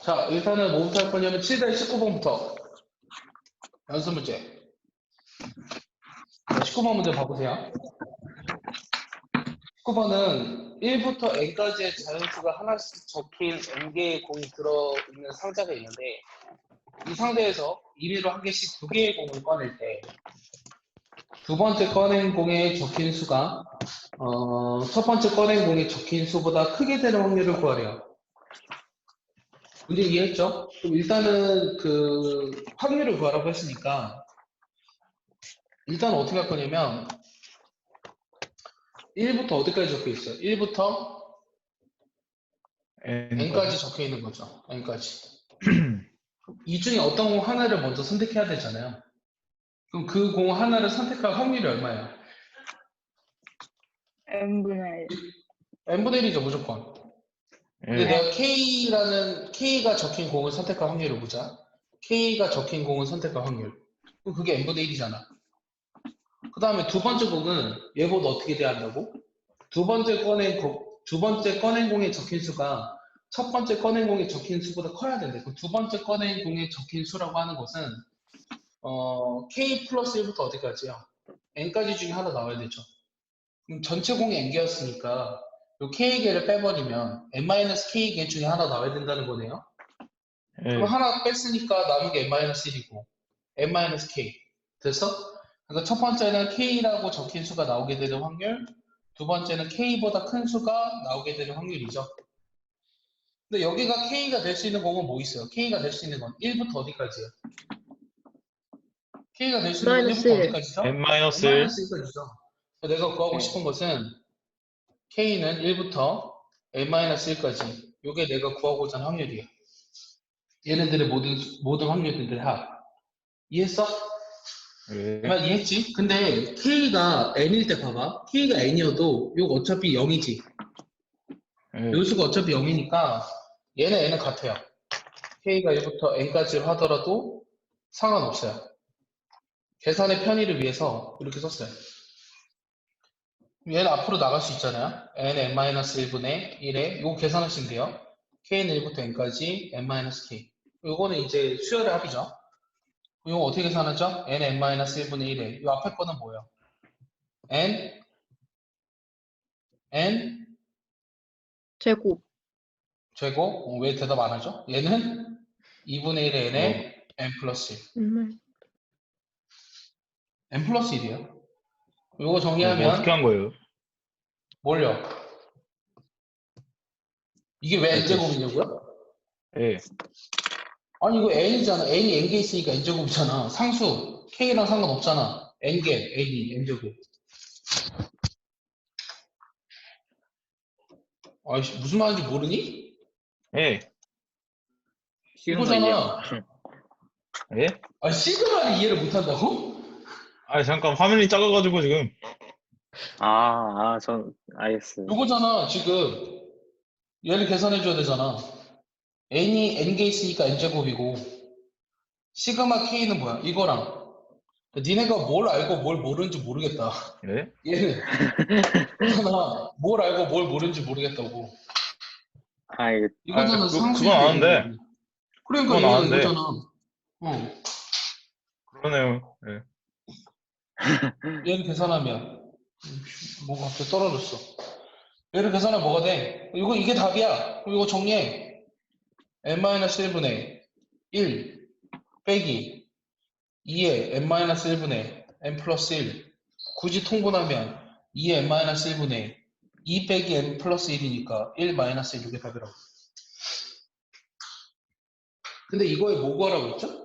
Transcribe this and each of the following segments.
자, 일단은 뭐부터 할 거냐면 7-19번부터 연습 문제. 19번 문제 봐보세요. 19번은 1부터 n까지의 자연수가 하나씩 적힌 n개의 공이 들어있는 상자가 있는데 이 상자에서 임의로 한 개씩 두 개의 공을 꺼낼 때 두 번째 꺼낸 공에 적힌 수가 첫 번째 꺼낸 공에 적힌 수보다 크게 되는 확률을 구하래요. 문제 이해했죠? 그럼 일단은 그 확률을 구하라고 했으니까 일단 어떻게 할 거냐면 1부터 어디까지 적혀 있어요? 1부터 n까지 적혀 있는 거죠. n까지. 이 중에 어떤 공 하나를 먼저 선택해야 되잖아요. 그럼 그 공 하나를 선택할 확률이 얼마예요? n분의 n분의 1이죠, 무조건. 근데 내가 K가 적힌 공을 선택할 확률을 보자. K가 적힌 공을 선택할 확률. 그럼 그게 n분의 1이잖아. 그 다음에 두 번째 공은 얘보다 어떻게 돼야 한다고? 두 번째 꺼낸 공에 적힌 수가 첫 번째 꺼낸 공에 적힌 수보다 커야 된대. 그럼 두 번째 꺼낸 공에 적힌 수라고 하는 것은 K 플러스 1부터 어디까지요? n까지 중에 하나 나와야 되죠. 그럼 전체 공이 n개였으니까 요 k개를 빼버리면 n-k개 중에 하나 나와야 된다는 거네요. 그럼 하나 뺐으니까 남은 게 n-1이고 n-k 됐어? 그러니까 첫 번째는 k라고 적힌 수가 나오게 되는 확률, 두 번째는 k보다 큰 수가 나오게 되는 확률이죠. 근데 여기가 k가 될 수 있는 공은 뭐 있어요? k가 될 수 있는 건 1부터 어디까지요? k가 될 수 있는 건 1부터 어디까지죠? n-1 n-1까지죠. 내가 구하고 싶은 것은 k는 1부터 n-1까지. 이게 내가 구하고자 하는 확률이에요. 얘네들의 모든 확률들의 합. 이해했어? 말 이해했지? 근데 k가 n일 때 봐봐. k가 n이어도 이거 어차피 0이지. 요수가 어차피 0이니까 얘는 n은 같아요. k가 1부터 n까지 하더라도 상관없어요. 계산의 편의를 위해서 이렇게 썼어요. 얘는 앞으로 나갈 수 있잖아요. n-1분의 1에 이거 계산하시면 돼요. k는 1부터 n까지 n-k. 요거는 이제 수열의 합이죠. 이거 어떻게 계산하죠? n-1분의 1에 이 앞에 거는 뭐예요? n 제곱. 제곱. 왜 대답 안 하죠? 얘는 2분의 1의 n에 n 플러스 1. n 플러스 1이에요. 이거 정리하면 어떻게 한 거예요? 뭘요? 이게 왜 n제곱이냐고요? 예. 아니 이거 n이잖아. n이 n개 있으니까 n제곱이잖아. 상수 k랑 상관없잖아. n개 n이 n제곱. 아이씨 무슨 말인지 모르니? 예. 이거잖아. 예? 아 시그마를 이해를 못한다고? 아, 잠깐 화면이 작아가지고 지금. 전 알겠어요. 이거잖아 지금. 얘를 계산해줘야 되잖아. n이 n개 있으니까 n제곱이고 시그마 k는 뭐야? 이거랑 니네가 뭘 알고 뭘 모르는지 모르겠다. 예? 얘는 이거잖아. 뭘 알고 뭘 모르는지 모르겠다고. 이거잖아. 상수인데 그건 아는데. 그러니까 그건 얘가 아는데. 이거잖아. 그러네요. 예. 얘를 계산하면 뭐가 갑자기 떨어졌어. 얘를 계산하면 뭐가 돼? 이게 답이야. 그럼 이거 정리해. n-1분의 1 빼기 2에 n-1분의 n 플러스 1 굳이 통분하면 2에 n-1분의 2 빼기 n 플러스 1이니까 1 마이너스 1 이게 답이라고. 근데 이거에 뭐 구하라고 했죠?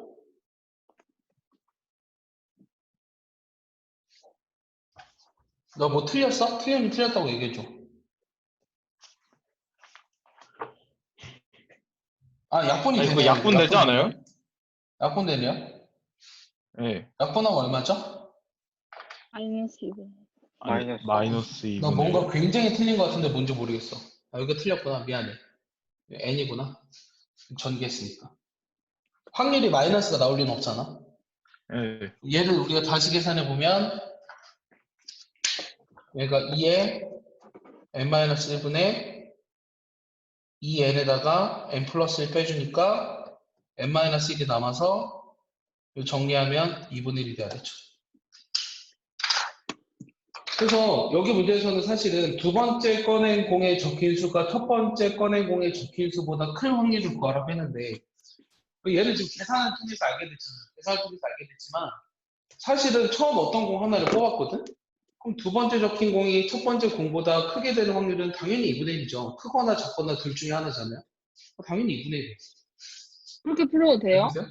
너 뭐 틀렸어? 틀리면 틀렸다고 얘기해줘. 약분이 아니, 되네. 그거 약분 되지 않아요? 약분 되네요? 예. 약분하면 얼마죠? 마이너스 2분. 마이너스 나 2분의 뭔가 굉장히 틀린 것 같은데 뭔지 모르겠어. 여기가 틀렸구나. 미안해. n이구나. 전개했으니까. 확률이 마이너스가 나올 리는 없잖아. 예. 얘를 우리가 다시 계산해보면 얘가 2에 n-1분의 이 n에다가 n 플러스 1 빼주니까 n-1이 남아서 이거 정리하면 2분의 1이 돼야겠죠. 그래서 여기 문제에서는 사실은 두 번째 꺼낸 공의 적힌수가 첫 번째 꺼낸 공의 적힌수보다 큰 확률을 구하라고 했는데 얘는 지금 계산을 통해서 알게 됐잖아요. 계산을 통해서 알게 됐지만 사실은 처음 어떤 공 하나를 뽑았거든? 그럼 두 번째 적힌 공이 첫 번째 공보다 크게 되는 확률은 당연히 2분의 1이죠. 크거나 작거나 둘 중에 하나잖아요. 당연히 2분의 1이에요. 그렇게 풀어도 돼요? 알겠어요?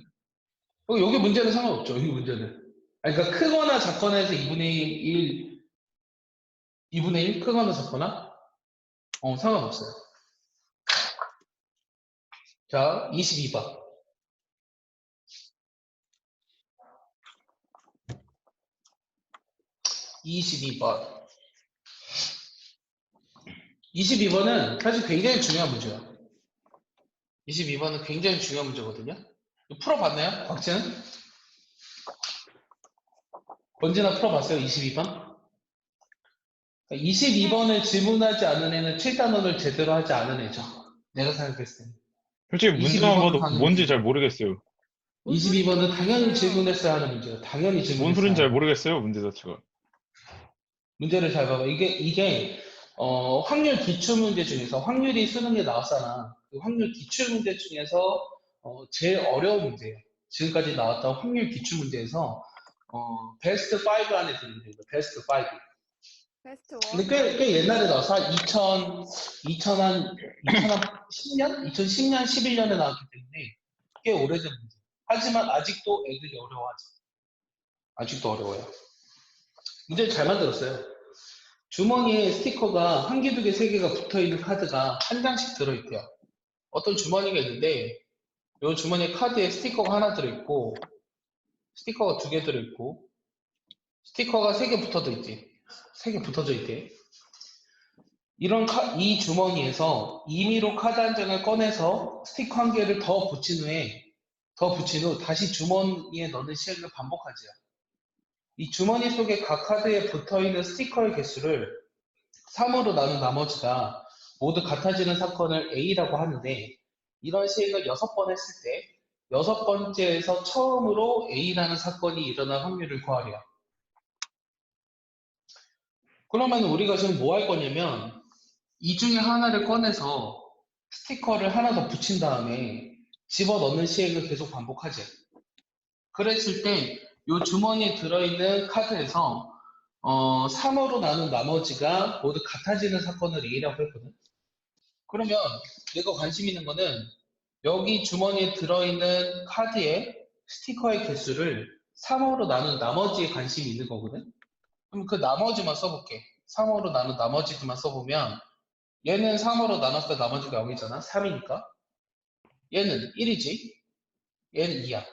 여기 문제는 상관없죠. 여기 문제는. 아니, 그러니까 크거나 작거나 해서 2분의 1, 2분의 1 크거나 작거나? 상관없어요. 자, 22번. 22번. 22번은 사실 굉장히 중요한 문제예요. 22번은 굉장히 중요한 문제거든요. 풀어봤나요? 곽지는? 언제나 풀어봤어요? 22번? 22번을 질문하지 않은 애는 7단원을 제대로 하지 않은 애죠. 내가 생각했을 때. 솔직히 문제만 22번은 봐도 당연히 뭔지 잘 모르겠어요. 22번은 당연히 질문했어야 하는 문제예요. 당연히 뭔 질문했어야 소린지 잘 하는 모르겠어요, 문제 자체가. 문제를 잘 봐봐. 이게 확률 기출 문제 중에서 확률이 수능에 나왔잖아. 그 확률 기출 문제 중에서 제일 어려운 문제예요. 지금까지 나왔던 확률 기출 문제에서 베스트 5 안에 드는 문제입니다. 베스트 5. 베스트 근데 원. 꽤 옛날에 나와서 한 2010년? 2010년, 11년에 나왔기 때문에 꽤 오래된 문제. 하지만 아직도 애들이 어려워하죠. 아직도 어려워요. 문제를 잘 만들었어요. 주머니에 스티커가 한 개, 두 개, 세 개가 붙어있는 카드가 한 장씩 들어있대요. 어떤 주머니가 있는데 이 주머니 카드에 스티커가 하나 들어있고 스티커가 두 개 들어있고 스티커가 세 개 붙어져 있지. 세 개 붙어져 있대. 이 주머니에서 임의로 카드 한 장을 꺼내서 스티커 한 개를 더 붙인 후 다시 주머니에 넣는 시행을 반복하지요. 이 주머니 속에 각 카드에 붙어있는 스티커의 개수를 3으로 나눈 나머지가 모두 같아지는 사건을 A라고 하는데 이런 시행을 6번 했을 때 6번째에서 처음으로 A라는 사건이 일어날 확률을 구하래요. 그러면 우리가 지금 뭐 할 거냐면 이 중에 하나를 꺼내서 스티커를 하나 더 붙인 다음에 집어넣는 시행을 계속 반복하죠. 그랬을 때 이 주머니에 들어있는 카드에서 3으로 나눈 나머지가 모두 같아지는 사건을 A라고 했거든. 그러면 내가 관심 있는 거는 여기 주머니에 들어있는 카드에 스티커의 개수를 3으로 나눈 나머지에 관심이 있는 거거든. 그럼 그 나머지만 써볼게. 3으로 나눈 나머지만 써보면 얘는 3으로 나눴을 때 나머지가 0이잖아. 3이니까. 얘는 1이지. 얘는 2야.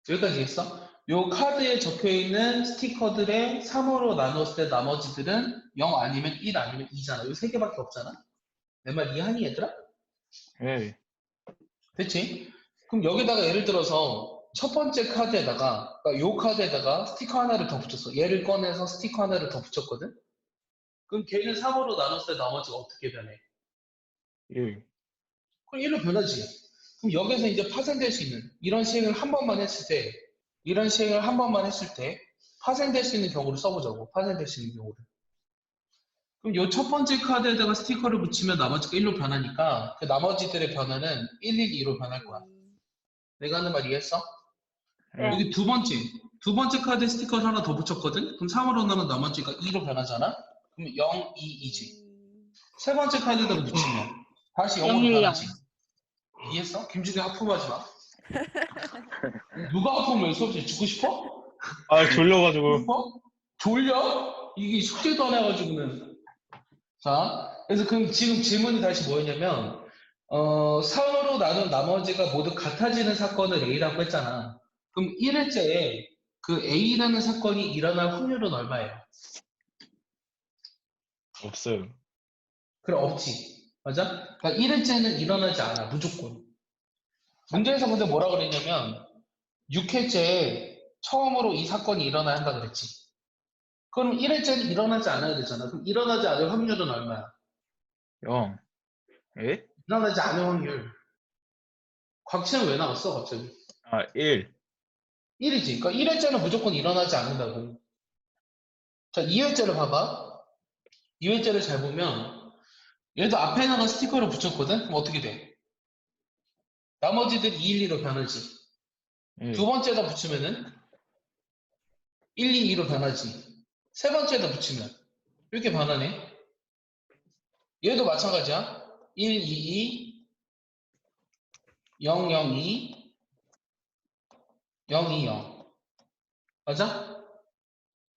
여기까지 했어? 요 카드에 적혀있는 스티커들의 3으로 나눴을 때 나머지들은 0 아니면 1 아니면 2잖아. 요 세 개밖에 없잖아. 내 말 이해하니 얘들아? 예. 됐지? 그럼 여기다가 예를 들어서 첫 번째 카드에다가 그러니까 요 카드에다가 스티커 하나를 더 붙였어. 얘를 꺼내서 스티커 하나를 더 붙였거든? 그럼 걔는 3으로 나눴을 때 나머지가 어떻게 변해? 예. 그럼 1로 변하지. 그럼 여기서 이제 파생될 수 있는 이런 시행을 한 번만 했을 때 파생될 수 있는 경우를 써보자고. 파생될 수 있는 경우를. 그럼 요 첫 번째 카드에다가 스티커를 붙이면 나머지가 1로 변하니까 그 나머지들의 변화는 1, 1, 2로 변할 거야. 내가 하는 말 이해했어? 네. 여기 두 번째 카드에 스티커를 하나 더 붙였거든? 그럼 3으로 나면 나머지가 2로 변하잖아? 그럼 0, 2, 2지. 세 번째 카드에다가 붙이면 다시 0으로 0, 1, 0. 변하지. 이해했어? 김준이 하품하지 마. 누가 하품을 수업시 죽고 싶어? 아, 졸려가지고. 싶어? 졸려? 이게 숙제도 안 해가지고는. 자, 그래서 그럼 지금 질문이 다시 뭐였냐면 3으로 나눈 나머지가 모두 같아지는 사건을 A라고 했잖아. 그럼 1회째에 그 A라는 사건이 일어날 확률은 얼마예요? 없어요. 그래, 없지. 맞아? 그러니까 1회째는 일어나지 않아, 무조건. 문제에서 근데 뭐라 그랬냐면 6회째에 처음으로 이 사건이 일어나야 한다 그랬지. 그럼 1회째는 일어나지 않아야 되잖아. 그럼 일어나지 않을 확률은 얼마야? 0. 예? 일어나지 않을 확률. 곽치는 왜 나왔어, 갑자기? 1. 1이지. 그러니까 1회째는 무조건 일어나지 않는다고. 자, 2회째를 봐봐. 2회째를 잘 보면 얘도 앞에다가 스티커를 붙였거든? 그럼 어떻게 돼? 나머지들이 2, 1, 2로 변하지. 1. 두 번째에다 붙이면은 1, 2, 2로 변하지. 세 번째에다 붙이면 이렇게 변하네. 얘도 마찬가지야. 1, 2, 2, 0, 0, 2, 0, 2, 0. 맞아?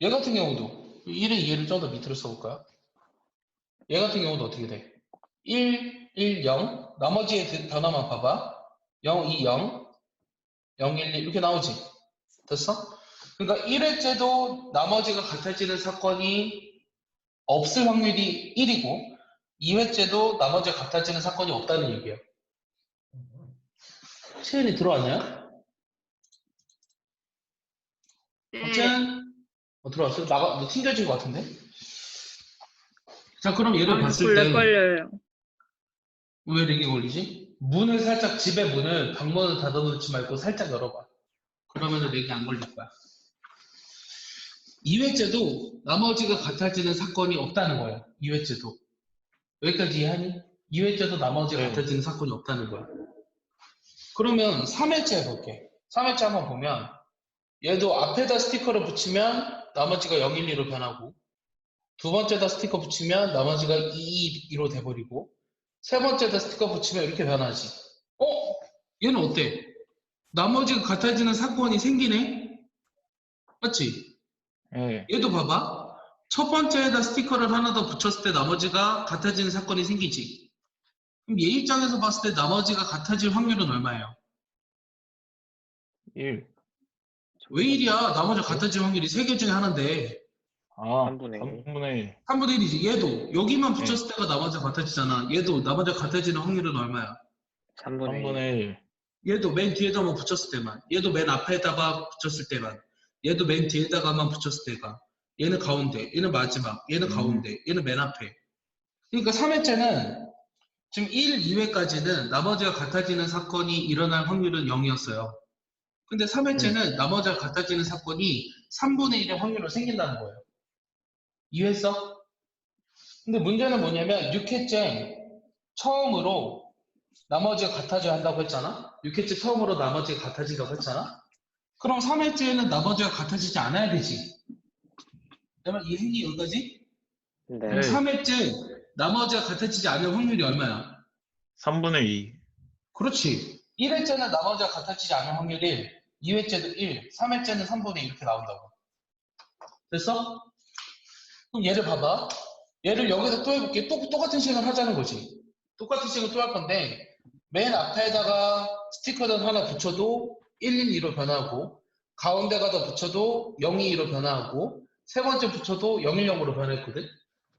얘 같은 경우도 1에 2를 좀 더 밑으로 써볼까요? 얘 같은 경우도 어떻게 돼? 1, 1, 0. 나머지의 변화만 봐봐. 0, 2, 0, 0, 1, 2 이렇게 나오지. 됐어? 그러니까 1회째도 나머지가 같아지는 사건이 없을 확률이 1이고 2회째도 나머지가 같아지는 사건이 없다는 얘기예요. 시은이 들어왔나요? 네. 어쨌든 들어왔어? 너 튕겨진 것 같은데? 자, 그럼 얘를 봤을 렉 때 걸려요. 왜 렉이 걸리지? 문을 살짝, 집의 문을, 방문을 닫아놓지 말고 살짝 열어봐. 그러면 렉이 안 걸릴 거야. 2회째도 나머지가 같아지는 사건이 없다는 거야. 2회째도. 여기까지 이해하니? 2회째도 나머지가 네. 같아지는 사건이 없다는 거야. 그러면 3회째 해볼게. 3회째 한번 보면 얘도 앞에다 스티커를 붙이면 나머지가 0, 1, 2로 변하고 두 번째다 스티커 붙이면 나머지가 2, 2, 2로 돼버리고 세 번째다 스티커 붙이면 이렇게 변하지. 얘는 어때? 나머지가 같아지는 사건이 생기네? 맞지? 예. 얘도 봐봐. 첫 번째에다 스티커를 하나 더 붙였을 때 나머지가 같아지는 사건이 생기지. 그럼 얘 입장에서 봤을 때 나머지가 같아질 확률은 얼마예요? 1. 왜 1이야? 나머지가 같아질 확률이 3개 중에 하나인데 3분의 1. 3분의 1이지. 얘도 여기만 붙였을 때가 나머지가 같아지잖아. 얘도 나머지가 같아지는 확률은 얼마야? 3분의 1. 얘도 맨 뒤에다만 붙였을 때만. 얘도 맨 앞에다가 붙였을 때만. 얘도 맨 뒤에다가만 붙였을 때가. 얘는 가운데, 얘는 마지막, 얘는 가운데, 얘는 맨 앞에. 그러니까 3회째는 지금 1, 2회까지는 나머지가 같아지는 사건이 일어날 확률은 0이었어요. 근데 3회째는 나머지가 같아지는 사건이 3분의 1의 확률로 생긴다는 거예요. 이해했어? 근데 문제는 뭐냐면 6회째 처음으로 나머지가 같아져야 한다고 했잖아? 6회째 처음으로 나머지가 같아진다고 했잖아? 그럼 3회째에는 나머지가 같아지지 않아야 되지. 그러면 이해했니 여기까지? 네. 그럼 3회째 나머지가 같아지지 않을 확률이 얼마야? 3분의 2. 그렇지. 1회째는 나머지가 같아지지 않을 확률이 1, 2회째도 1, 3회째는 3분의 2 이렇게 나온다고. 됐어? 그럼 얘를 봐봐. 얘를 여기서 또 해볼게. 똑같은 시행을 하자는 거지. 똑같은 시행을 또 할 건데 맨 앞에다가 스티커를 하나 붙여도 112로 변하고 가운데 가다 붙여도 022로 변하고 세 번째 붙여도 010으로 변했거든.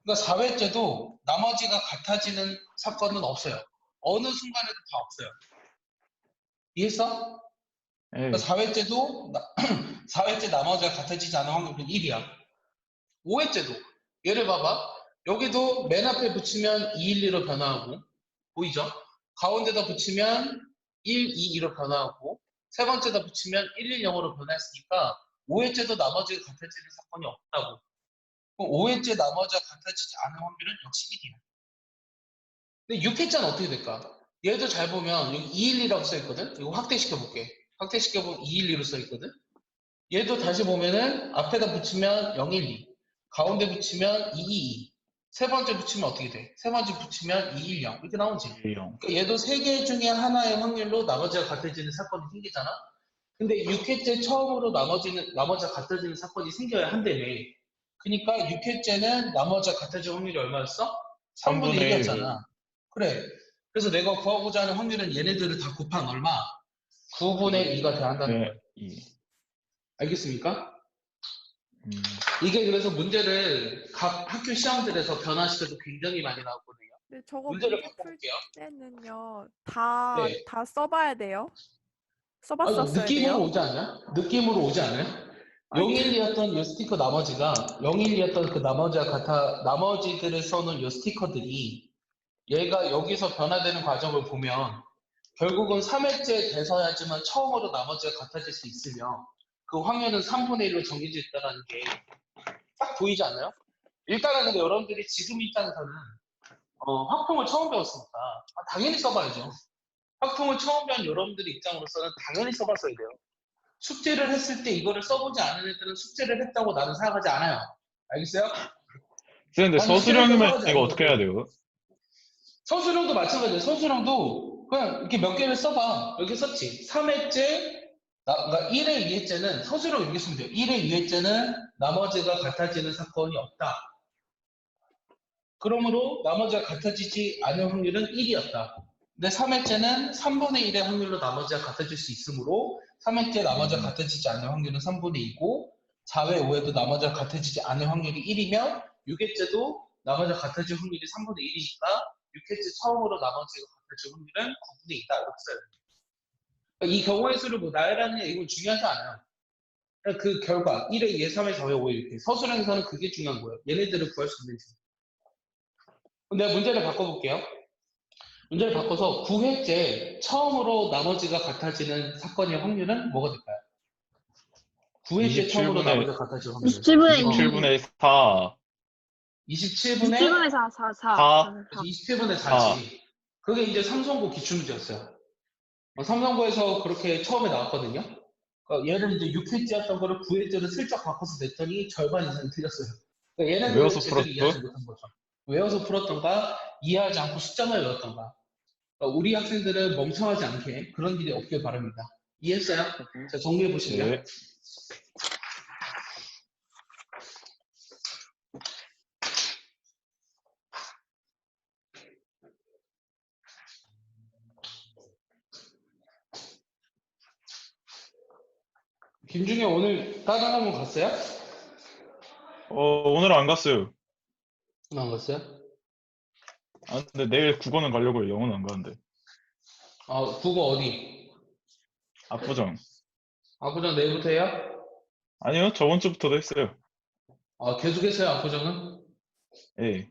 그러니까 4회째도 나머지가 같아지는 사건은 없어요. 어느 순간에도 다 없어요. 이해했어? 예. 그러니까 4회째도 4회째 나머지가 같아지지 않은 확률은 1이야. 5회째도 얘를 봐봐. 여기도 맨 앞에 붙이면 212로 변화하고 보이죠? 가운데다 붙이면 122로 변화하고 세 번째다 붙이면 110으로 변화했으니까 5회째도 나머지가 같아지는 사건이 없다고. 5회째 나머지가 같아지지 않은 확률은 역시 1이야. 근데 6회째는 어떻게 될까? 얘도 잘 보면 여기 212라고 써있거든? 이거 확대시켜볼게. 확대시켜보면 212로 써있거든? 얘도 다시 보면은 앞에다 붙이면 012, 가운데 붙이면 222, 세 번째 붙이면 어떻게 돼? 세 번째 붙이면 210 이렇게 나오지. 0. 그러니까 얘도 세 개 중에 하나의 확률로 나머지가 같아지는 사건이 생기잖아. 근데 6회째 처음으로 나머지가 같아지는 사건이 생겨야 한다며. 그러니까 6회째는 나머지가 같아질 확률이 얼마였어? 3분의 1이었잖아. 그래. 그래서 내가 구하고자 하는 확률은 얘네들을 다 곱한 얼마? 9분의 2가 돼야 한다는 거야. 2. 알겠습니까? 이게 그래서 문제를 각 학교 시험들에서 변화시켜서 굉장히 많이 나오거든요. 근데 저거 문제를 문제 풀 바꿔볼게요. 때는요, 다 네. 써봐야 돼요? 아, 써봤었어야 느낌으로 돼요? 오지 않아요? 느낌으로 오지 않아요? 아니, 012였던 이 스티커 나머지가 012였던 그 나머지가 같아 나머지들을 써놓은 이 스티커들이 얘가 여기서 변화되는 과정을 보면 결국은 3회째 돼서야지만 처음으로 나머지가 같아질 수 있으며 그 확률은 3분의 1로 정해져 있다는 게 딱 보이지 않아요? 일단은 근데 여러분들이 지금 입장에서는 확통을 처음 배웠으니까 당연히 써봐야죠. 확통을 처음 배운 여러분들 입장으로서는 당연히 써봤어야 돼요. 숙제를 했을 때 이거를 써보지 않은 애들은 숙제를 했다고 나는 생각하지 않아요. 알겠어요? 쌤, 근데 아니, 서술형이면 생각하지 이거 않는 어떻게 거고. 해야 돼요? 서술형도 마찬가지예요. 서술형도 그냥 이렇게 몇 개를 써봐. 여기 썼지. 3회째, 그러니까 1회, 2회째는 서술형 이렇게 쓰면 돼요. 1회, 2회째는 나머지가 같아지는 사건이 없다. 그러므로 나머지가 같아지지 않을 확률은 1이었다. 근데 3회째는 3분의 1의 확률로 나머지가 같아질 수 있으므로 3회째 나머지가 같아지지 않을 확률은 3분의 2고 4회, 5회도 나머지가 같아지지 않을 확률이 1이면 6회째도 나머지가 같아질 확률이 3분의 1이니까 6회째 처음으로 나머지가 같아질 확률은 9분의 2다. 이렇게 써요. 이 경우의 수를 뭐 나열하느냐 이건 중요하지 않아요. 그러니까 그 결과 1회, 2회, 3회, 4회, 5회 이렇게 서술형에서는 그게 중요한 거예요. 얘네들을 구할 수 있는지. 내가 문제를 바꿔볼게요. 문제를 바꿔서 9회째 처음으로 나머지가 같아지는 사건의 확률은 뭐가 될까요? 9회째 처음으로 27분의 나머지가 같아질 확률. 27분의 2. 27분의 4. 27분의 27분의 4, 4, 4. 4. 27분의 4지. 그게 이제 삼성고 기출문제였어요. 삼성고에서 그렇게 처음에 나왔거든요. 얘를 이제 6회째였던 거를 9회째로 슬쩍 바꿔서 냈더니 절반 이상이 틀렸어요. 그러니까 얘네들을 외워서 제대로 이해하지 풀었어? 못한 거죠. 외워서 풀었던가 이해하지 않고 숫자만 외웠던가. 그러니까 우리 학생들은 멍청하지 않게 그런 일이 없길 바랍니다. 이해했어요? 자, 정리해 보시죠. 네. 김중현 오늘 다른 학원 갔어요? 오늘 안 갔어요. 오늘 안 갔어요? 아, 근데 내일 국어는 가려고요. 영어는 안 가는데. 국어 어디? 압구정. 압구정 내일부터 해요? 아니요, 저번 주부터도 했어요. 계속 했어요, 압구정은? 예.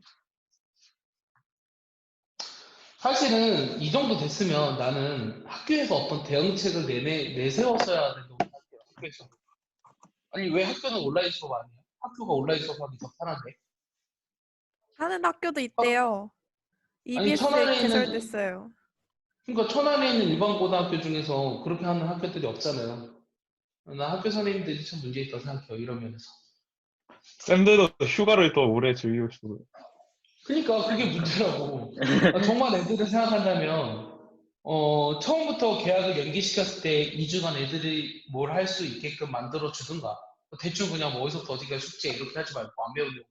사실은 이 정도 됐으면 나는 학교에서 어떤 대응책을 내세웠어야 된다고 생각해요, 학교에서. 아니, 왜 학교는 온라인 수업 안 해요? 학교가 온라인 수업하기 더 편한데? 하는 학교도 있대요. 아니, EBS 천안에 있는, 개설됐어요. 그러니까 천안에 있는 일반 고등학교 중에서 그렇게 하는 학교들이 없잖아요. 나 학교 선생님들이 참 문제 있다고 생각해요, 이런 면에서. 쌤들도 휴가를 또 오래 즐기고 싶고. 그러니까 그게 문제라고. 정말 애들을 생각한다면 처음부터 계약을 연기시켰을 때 2주간 애들이 뭘 할 수 있게끔 만들어 주든가 대충 그냥 뭐 어디서부터 어디까지 숙제 이렇게 하지 말고 안 배우려고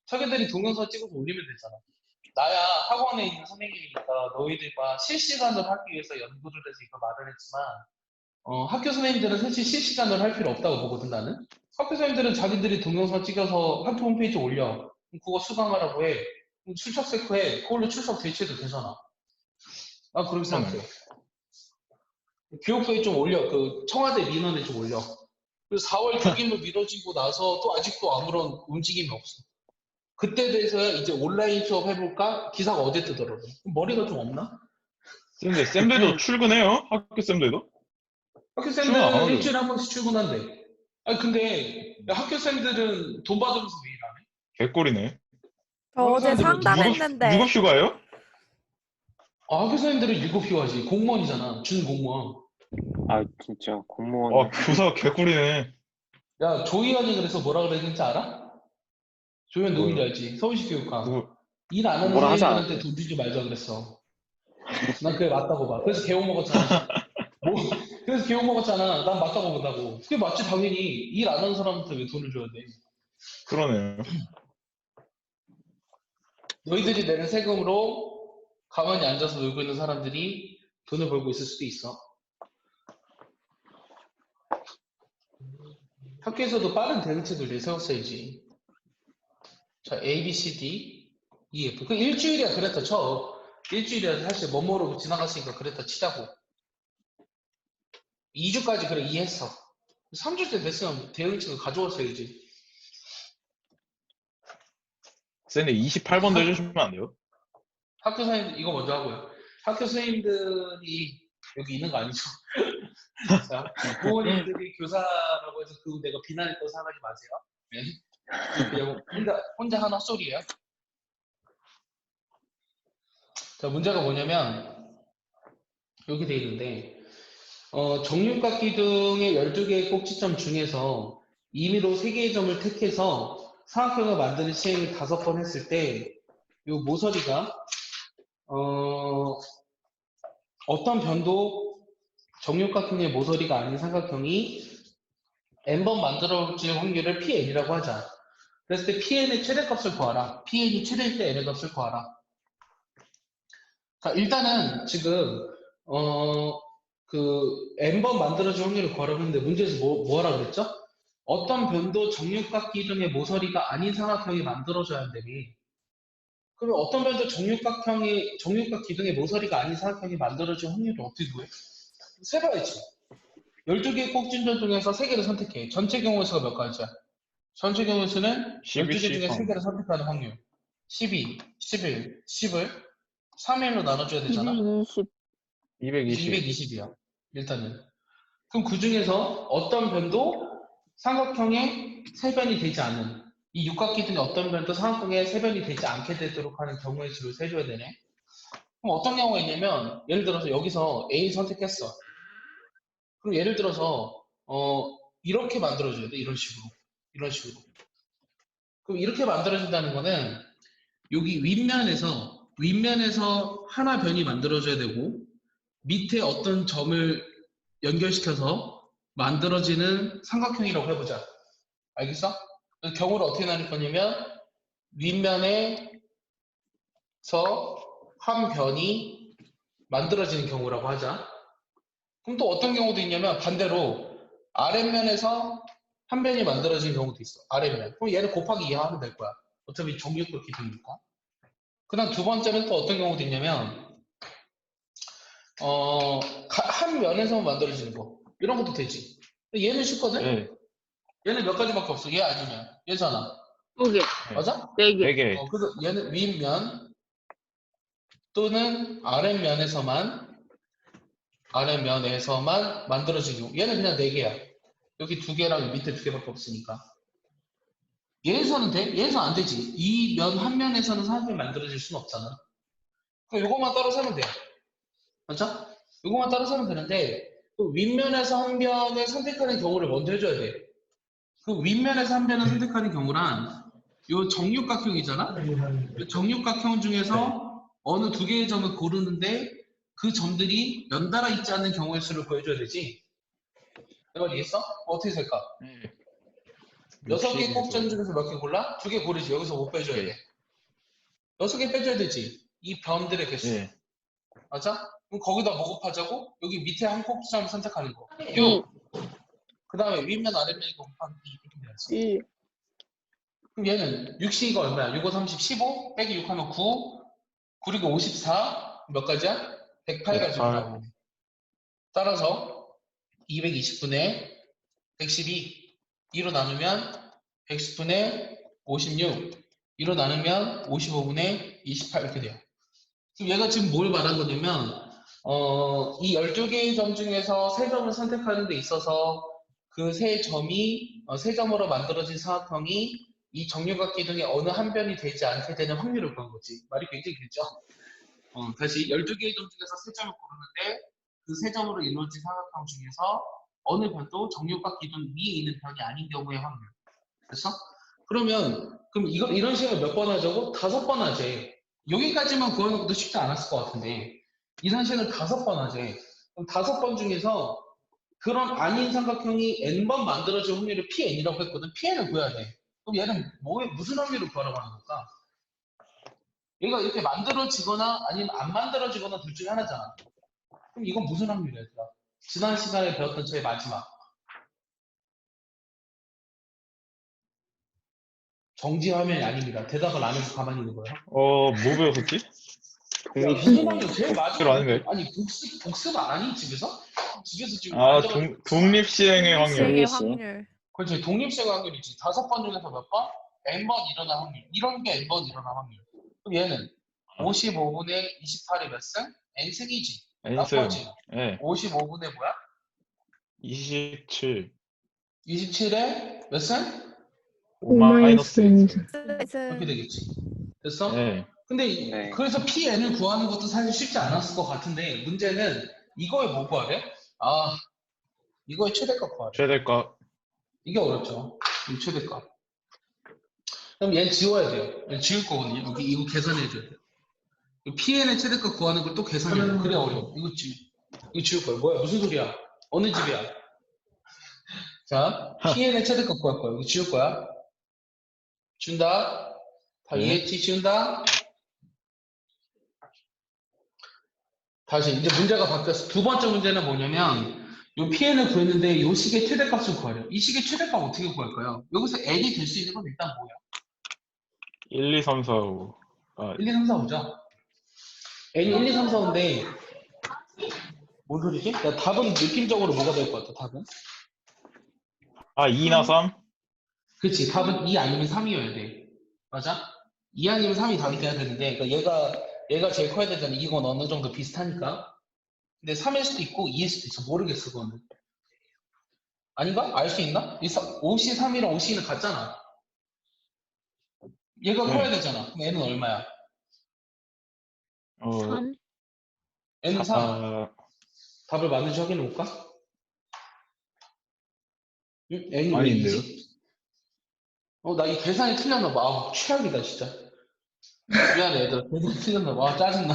자기들이 동영상 찍어서 올리면 되잖아. 나야 학원에 있는 선생님이니까 너희들과 실시간으로 하기 위해서 연구를 해서 이거 말을 했지만 학교 선생님들은 사실 실시간으로 할 필요 없다고 보거든 나는. 학교 선생님들은 자기들이 동영상 찍어서 학교 홈페이지에 올려. 그거 수강하라고 해. 출석 체크해. 그걸로 출석 대체도 되잖아. 난 그렇게 생각해. 교육부에 좀 올려. 그 청와대 민원에 좀 올려. 그래서 4월 6일로 미뤄지고 나서 또 아직도 아무런 움직임이 없어. 그때 돼서야 이제 온라인 수업 해볼까? 기사가 어제 뜨더라고. 머리가 좀 없나? 근데 쌤들도 출근해요? 학교 쌤들도? 학교 출근 안 쌤들은 하죠. 일주일에 한 번씩 출근한대. 아니 근데 학교 쌤들은 돈 받으면서 왜 일하네? 개꿀이네. 저 어제 사람들은 상담했는데 누가 휴가예요? 학교 선생님들은 일곱 휴가지. 공무원이잖아. 준공무원. 진짜 공무원. 교사가 개꿀이네. 야, 조희연이 그래서 뭐라 그랬는지 알아? 조희연 누군지 뭐요? 알지? 서울시 교육감. 누구? 일 안 하는 뭐라 하지 선생님들한테 돈 주지 말자 그랬어. 난 그게 맞다고 봐. 그래서 개욕 먹었잖아. 그래서 개욕 먹었잖아. 난 맞다고 본다고. 그게 맞지 당연히. 일 안 하는 사람한테 왜 돈을 줘야 돼? 그러네요. 너희들이 내는 세금으로 가만히 앉아서 놀고 있는 사람들이 돈을 벌고 있을 수도 있어. 학교에서도 빠른 대응책을 내세웠어야지. 자, A, B, C, D, E, F. 그 일주일이야 그랬다 쳐. 일주일이야 사실 뭐뭐로 지나갔으니까 그랬다 치자고. 2주까지 그래 이해했어. 3주 때 됐으면 대응책을 가져왔어야지. 쌤들 28번도 해주시면 안 돼요? 학교 선생님 이거 먼저 하고요. 학교 선생님들이 여기 있는 거 아니죠? 자, 부모님들이 교사라고 해서 그 내가 비난했다고 생각하지 마세요. 네. 그냥 혼자 하는 헛소리예요. 자, 문제가 뭐냐면 여기 돼 있는데 정육각 기둥의 12개의 꼭지점 중에서 임의로 3개의 점을 택해서 삼각형을 만드는 시행을 5번 했을 때 이 모서리가 어떤 변도 정육각형의 모서리가 아닌 삼각형이 n번 만들어질 확률을 Pn이라고 하자. 그랬을 때 Pn의 최대값을 구하라. Pn이 최대일 때 n의 값을 구하라. 자, 일단은 지금 n번 만들어질 확률을 구하라고 했는데 문제에서 뭐 하라고 그랬죠? 어떤 변도 정육각 기둥의 모서리가 아닌 삼각형이 만들어져야 한다며. 그러면 어떤 변도 정육각 기둥의 모서리가 아닌 삼각형이 만들어질 확률을 어떻게 구해? 세봐야지. 12개의 꼭지점 중에서 3개를 선택해. 전체 경우의 수가 몇 가지야? 전체 경우의 수는 12개 중에 3개를 선택하는 확률. 12, 11, 10을 3일로 나눠줘야 되잖아? 220. 220. 220이야. 일단은. 그럼 그 중에서 어떤 변도 삼각형의 세변이 되지 않은 이 육각기둥의 어떤 변도 삼각형의 세변이 되지 않게 되도록 하는 경우의 수를 세줘야 되네. 그럼 어떤 경우가 있냐면 예를 들어서 여기서 A 선택했어. 그럼 예를 들어서 이렇게 만들어줘야 돼. 이런 식으로. 그럼 이렇게 만들어진다는 거는 여기 윗면에서 하나 변이 만들어져야 되고 밑에 어떤 점을 연결시켜서 만들어지는 삼각형이라고 해보자. 알겠어? 경우를 어떻게 나눌 거냐면 윗면에서 한 변이 만들어지는 경우라고 하자. 그럼 또 어떤 경우도 있냐면 반대로 아랫면에서 한 변이 만들어지는 경우도 있어. 아랫면. 그럼 얘를 곱하기 2 하면 될 거야. 어차피 정육각 기둥이니까. 그 다음 두 번째는 또 어떤 경우도 있냐면 한 면에서만 만들어지는 거. 이런 것도 되지. 얘는 쉽거든? 네. 얘는 몇 가지밖에 없어. 얘 아니면. 얘잖아. 2개. 맞아? 4개. 4개. 그래서 얘는 윗면 또는 아랫면에서만 만들어진 경우. 얘는 그냥 4개야. 여기 2개랑 밑에 2개밖에 없으니까. 얘에서는 돼? 얘에서 안 되지. 이 면 한 면에서는 삼각형이 만들어질 수는 없잖아. 그럼 요것만 따로 세면 돼. 맞죠? 요것만 따로 세면 되는데 그 윗면에서 한 변을 선택하는 경우를 먼저 해줘야 돼. 그 윗면에서 한 변을 선택하는 경우란 요 정육각형이잖아? 요 정육각형 중에서 어느 2개의 점을 고르는데 그 점들이 연달아 있지 않는 경우의 수를 보여줘야 되지. 내가 이해했어? 어떻게 쓸까? 네. 6개 꼭지점 중에서 몇 개 골라? 2개 고르지. 여기서 못 빼줘야 돼. 6개 빼줘야 되지. 이 변들의 개수. 네. 맞아? 그럼 거기다 뭐 곱하자고? 여기 밑에 한 꼭지점 선택하는 거. 2. 그 다음에 윗면 아랫면 이거 곱하기 2 이렇게 돼야지. 2. 그럼 얘는 6이 이거 얼마야? 6, 5, 30, 15 빼기 6 하면 9 9리고 54 몇 가지야? 108가지로 108. 나오네. 따라서 220분의 112 2로 나누면 110분의 56 2로 나누면 55분의 28 이렇게 돼요. 지금 얘가 지금 뭘 말한 거냐면 이 12개의 점 중에서 3점을 선택하는 데 있어서 그 3점이 3점으로 만들어진 삼각형이 이 정육각 기둥의 어느 한 변이 되지 않게 되는 확률을 구한 거지. 말이 굉장히 길죠? 다시 12개의 점 중에서 3점을 고르는데 그 3점으로 이루어진 삼각형 중에서 어느 변도 정육각 기둥 위에 있는 변이 아닌 경우의 확률. 됐어? 그럼 이런 식으로 몇 번 하자고? 5번 하지. 여기까지만 구하는 것도 쉽지 않았을 것 같은데 이런 식으로 5번 하지. 그럼 5번 중에서 그런 아닌 삼각형이 n번 만들어질 확률을 Pn이라고 했거든. Pn을 구해야 돼. 그럼 얘는 무슨 확률을 구하라고 하는 걸까? 얘가 이렇게 만들어지거나 아니면 안 만들어지거나 둘 중에 하나잖아. 그럼 이건 무슨 확률이야, 얘들아? 지난 시간에 배웠던 제일 마지막. 정지 화면이 아닙니다. 대답을 안 해서 가만히 있는 거야. 뭐 배웠었지? 무슨 확률 제일 그걸 마지막. 아는데. 아니 복습 안 하니 집에서? 집에서 지금 아, 앉아가지고 독립시행의 확률. 시행의 확률. 확률. 그렇지. 독립시행 확률이지. 5번 중에서 몇 번? n번 일어날 확률. 이런 게 n번 일어날 확률. 그럼 얘는 55분의 28이 몇 승? n승이지. n승. 나쁘지. 예. 55분의 뭐야? 27. 27에 몇 승? 5 마이너스 n승. 이렇게 되겠지. 됐어? 예. 근데 네. 그래서 PN을 구하는 것도 사실 쉽지 않았을 것 같은데 문제는 이거에 뭐 구하래? 아, 이거의 최대값 구하래. 최대값. 이게 어렵죠. 이 최대값. 그럼 얘는 지워야 돼요. 얘는 지울 거거든요. 여기 이거 계산해줘야 돼요. PN의 최대값 구하는 걸 또 계산해야 돼요. 그래 어려워. 이거 지울 거야. 뭐야? 무슨 소리야? 어느 집이야? 자, PN의 최대값 구할 거야. 이거 지울 거야. 준다. 다 네. 이해했지? 지운다. 다시 이제 문제가 바뀌었어. 두 번째 문제는 뭐냐면 요 PN을 구했는데 요 식의 최대값을 구하래요. 이 식의 최대값 어떻게 구할까요? 여기서 n이 될 수 있는 건 일단 뭐야? 1, 2, 3, 4, 5. 1, 2, 3, 4, 5죠. n이 1, 2, 3, 4, 5인데 뭔 소리지? 야, 답은 느낌적으로 뭐가 될 것 같아? 답은? 2나 3? 그치. 답은 2 아니면 3이어야 돼. 맞아? 2 아니면 3이 답이 돼야 되는데 그러니까 얘가 제일 커야 되잖아. 이건 어느 정도 비슷하니까. 근데 3일 수도 있고 2일 수도 있어. 모르겠어 그거는. 아닌가? 알 수 있나? 5C 3이랑 5C는 같잖아. 얘가 네. 커야 되잖아. 그럼 n은 얼마야? 3? n은 3. 4, 답을 맞는지 확인해 볼까? 응? n이 왜 아닌데요? 2지? 나 이 계산이 틀렸나 봐. 아, 최악이다 진짜. 미안해 얘들아. 계산이 틀렸나 봐. 아, 짜증나.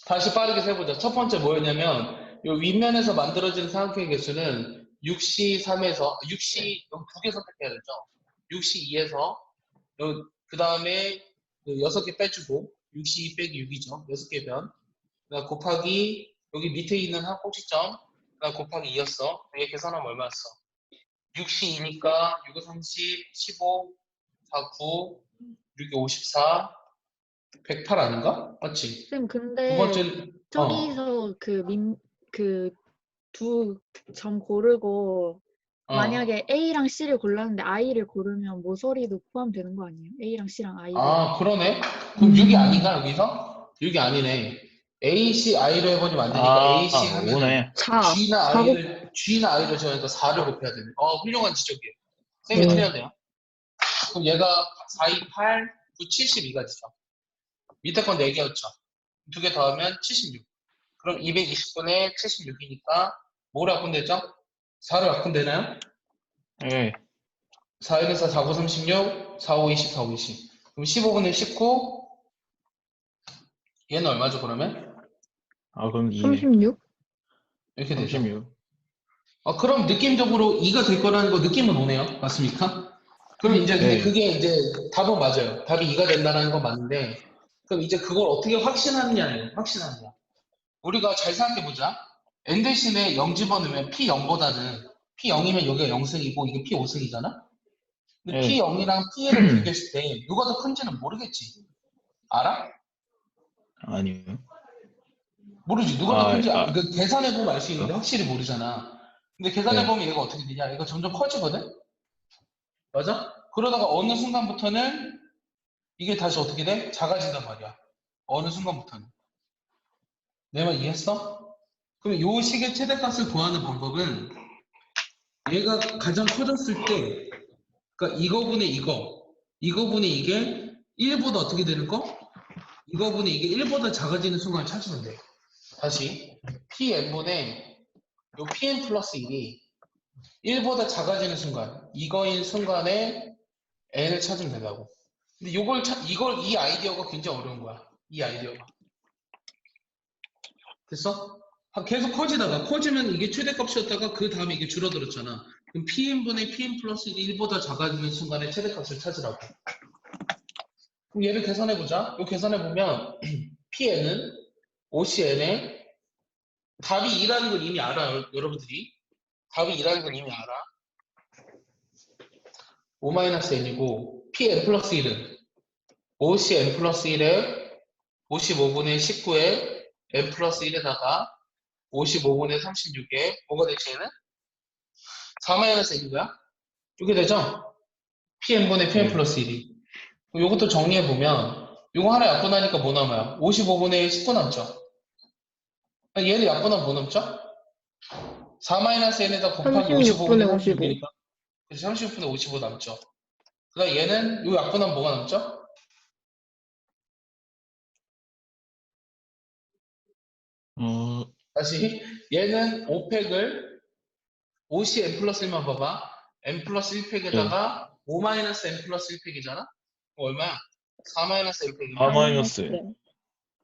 다시 빠르게 세보자. 첫 번째 뭐였냐면 요 윗면에서 만들어진 사각형의 개수는 6C 3에서 6C 여기 두 개 선택해야 되죠. 6C 2에서 그 다음에 6개 빼주고 6C 2 빼기 6이죠. 6개 변. 그다음 곱하기 여기 밑에 있는 한 꼭지점. 그다음 곱하기 2였어. 얘 계산하면 얼마였어? 6C 2니까 6, 30, 15, 4, 9, 6, 54, 108 아닌가? 맞지? 쌤, 두 근데 번째, 저기서 그 두 점 고르고 만약에 A랑 C를 골랐는데 I를 고르면 모서리도 포함되는 거 아니에요? A랑 C랑 I를. 아, 그러네. 그럼 6이 아닌가, 여기서? 6이 아니네. A, C, I로 해버리면 안 되니까 A, C 하면은 5네. 4. G나 I를 지어니까 4를 곱해야 되네. 훌륭한 지적이에요. 쌤이 네. 틀렸네요. 그럼 얘가 4, 2, 8, 9, 72가 되죠. 밑에 건 4개였죠. 두 개 더하면 76. 그럼 220분의 76이니까 뭐를 바꾼대죠? 4를 바꾼대나요? 예. 4, 1, 4, 4, 9, 36, 4, 5, 20, 4, 5, 20. 그럼 15분의 19, 얘는 얼마죠, 그러면? 그럼 2네. 36? 이렇게 되죠. 36. 그럼 느낌적으로 2가 될 거라는 거 느낌은 오네요. 맞습니까? 그럼 이제 근데 네. 그게 이제 답은 맞아요. 답이 2가 된다는 건 맞는데, 그럼 이제 그걸 어떻게 확신하느냐예요. 확신하느냐. 우리가 잘 생각해보자. n 대신에 0 집어넣으면 P0보다는 P0이면 여기가 0승이고 이게 P5승이잖아? 근데 네. P0이랑 P1을 비교했을 때 누가 더 큰지는 모르겠지. 알아? 아니요. 모르지. 누가 더 큰지 그 계산해보면 알 수 있는데 확실히 모르잖아. 근데 계산해보면 얘가 어떻게 되냐? 얘가 점점 커지거든? 맞아? 그러다가 어느 순간부터는 이게 다시 어떻게 돼? 작아진단 말이야. 어느 순간부터는. 내 말 이해했어? 그럼 요 식의 최대값을 구하는 방법은 얘가 가장 커졌을 때 그러니까 이거분의 이거분의 이게 1보다 어떻게 되는 거? 이거분의 이게 1보다 작아지는 순간을 찾으면 돼. 다시 Pn분의 요 Pn 플러스 1이 1보다 작아지는 순간 이거인 순간에 n을 찾으면 된다고. 근데 이 아이디어가 굉장히 어려운 거야. 이 아이디어가. 됐어? 계속 커지면 이게 최대값이었다가 그 다음에 이게 줄어들었잖아. 그럼 Pn분의 Pn 플러스 1이 1보다 작아지는 순간에 최대값을 찾으라고. 그럼 얘를 계산해보자. 이거 계산해보면 Pn은 OCn에 답이 2라는 걸 이미 알아요. 여러분들이. 답이 2라는 걸 이미 알아. 5-n이고 Pn 플러스 1은 OCn 플러스 1에 55분의 19에 n 플러스 1에다가 55분의 36에 뭐가 되지 얘는? 4-n인 거야? 이렇게 되죠? Pn분의 Pn 플러스 1이. 요것도 정리해보면 요거 하나 약분하니까 뭐 남아요? 55분의 19 남죠? 얘는 약분하면 뭐 남죠? 4-n에다 곱하기 36분의 55분의 55. 36이니까 36분의 55 남죠? 그 다음 얘는 요 약분하면 뭐가 남죠? 어, 다시 얘는 5팩을 5시 n 플러스 1만 봐봐. n 플러스 1팩에다가 5-n 플러스 1팩이잖아? 얼마야? 4-1팩이야. 4 마이너스.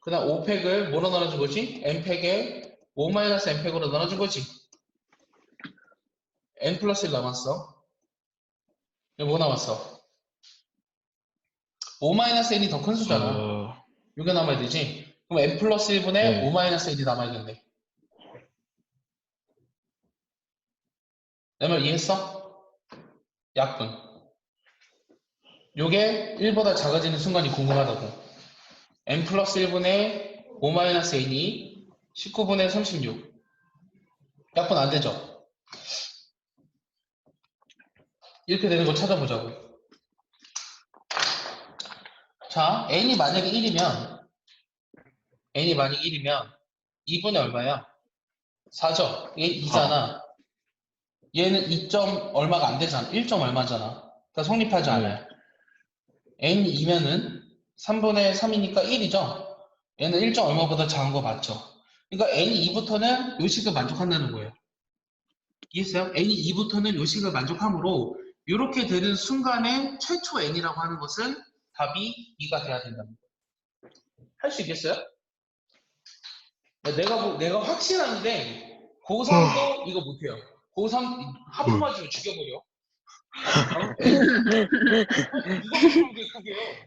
그 다음 5팩을 뭐로 나눠준 거지? n팩에 5-n팩으로 나눠준 거지. n 플러스 1 남았어. 여기 뭐 남았어? 5-n이 더 큰 수잖아. 이게 남아야 되지? 그럼 n 플러스 1분의 네. 5-n이 남아야겠네. 내 말 이해했어? 약분. 요게 1보다 작아지는 순간이 궁금하다고. n 플러스 1분의 5-n이 19분의 36. 약분 안 되죠? 이렇게 되는 걸 찾아보자고. 자, n이 만약에 1이면 2분의 얼마야? 4죠? 얘 2잖아. 얘는 2점 얼마가 안 되잖아. 1점 얼마잖아. 그러니까 성립하지 네. 않아요. n이 2면은 3분의 3이니까 1이죠? 얘는 1점 얼마보다 작은 거 맞죠? 그러니까 n이 2부터는 요 식을 만족한다는 거예요. 이해했어요? n이 2부터는 요 식을 만족하므로 이렇게 되는 순간에 최초 n이라고 하는 것은 답이 2가 돼야 된다는 거예요. 할 수 있겠어요? 내가 확신하는데 고3도 이거 못해요. 고3 하품 맞으면 죽여버려. 누가 그렇게 크게 해?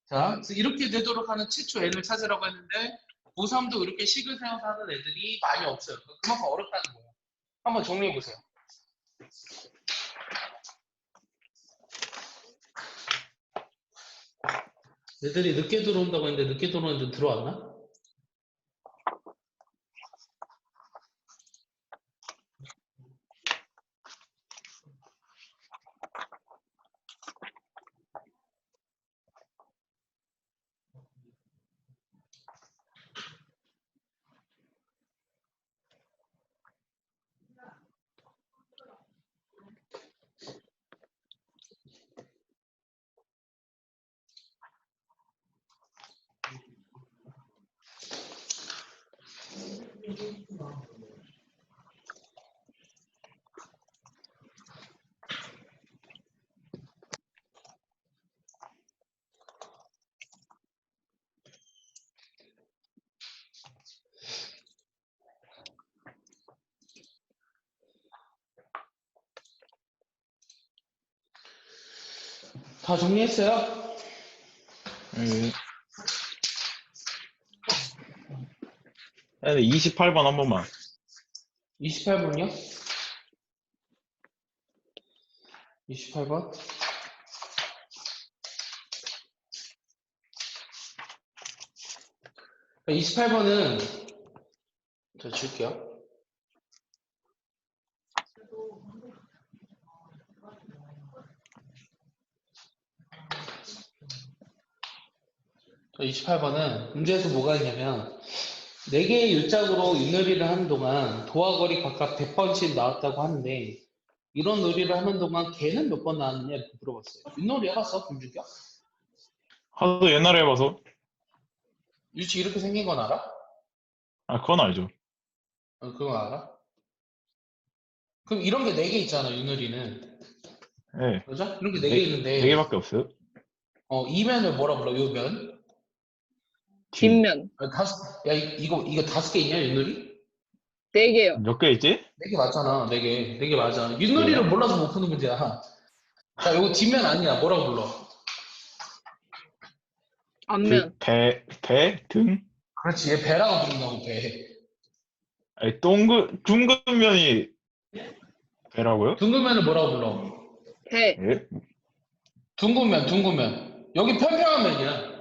자, 그래서 이렇게 되도록 하는 최초 n을 찾으라고 했는데 고3도 이렇게 식을 세워서 하는 애들이 많이 없어요. 그만큼 어렵다는 거예요. 한번 정리해 보세요. 애들이 늦게 들어온다고 했는데 늦게 들어오는 좀 들어왔나? 다 정리했어요? 네. 28번 한 번만. 28번이요? 28번? 아, 28번은 저 줄게요. 저 28번은 문제에서 뭐가 있냐면 4개의 율작으로 윷놀이를 하는 동안 도화거리 각각 100번씩 나왔다고 하는데 이런 놀이를 하는 동안 개는 몇 번 나왔느냐 이렇게 물어봤어요. 윷놀이 해봤어? 김준경? 하도 옛날에 해봐서. 유치 이렇게 생긴 건 알아? 아, 그건 알죠. 그건 알아? 그럼 이런 게 4개 있잖아, 윷놀이는. 네. 그죠? 이렇게 4개 네 있는데 개밖에 없어요. 이 면을 뭐라 불러? 요 면? 뒷면 야 이거 5개 있냐 윷놀이? 4개요. 몇 개 있지? 4개 맞잖아. 4개 맞아. 윷놀이를 네. 몰라서 못 푸는 문제야. 자, 요거 뒷면 아니야. 뭐라고 불러? 앞면 배, 등? 그렇지. 얘 배라고 부른다고 배. 아니, 둥근 면이 배라고요? 둥근 면을 뭐라고 불러? 배 예? 둥근 면. 여기 평평한 면이야.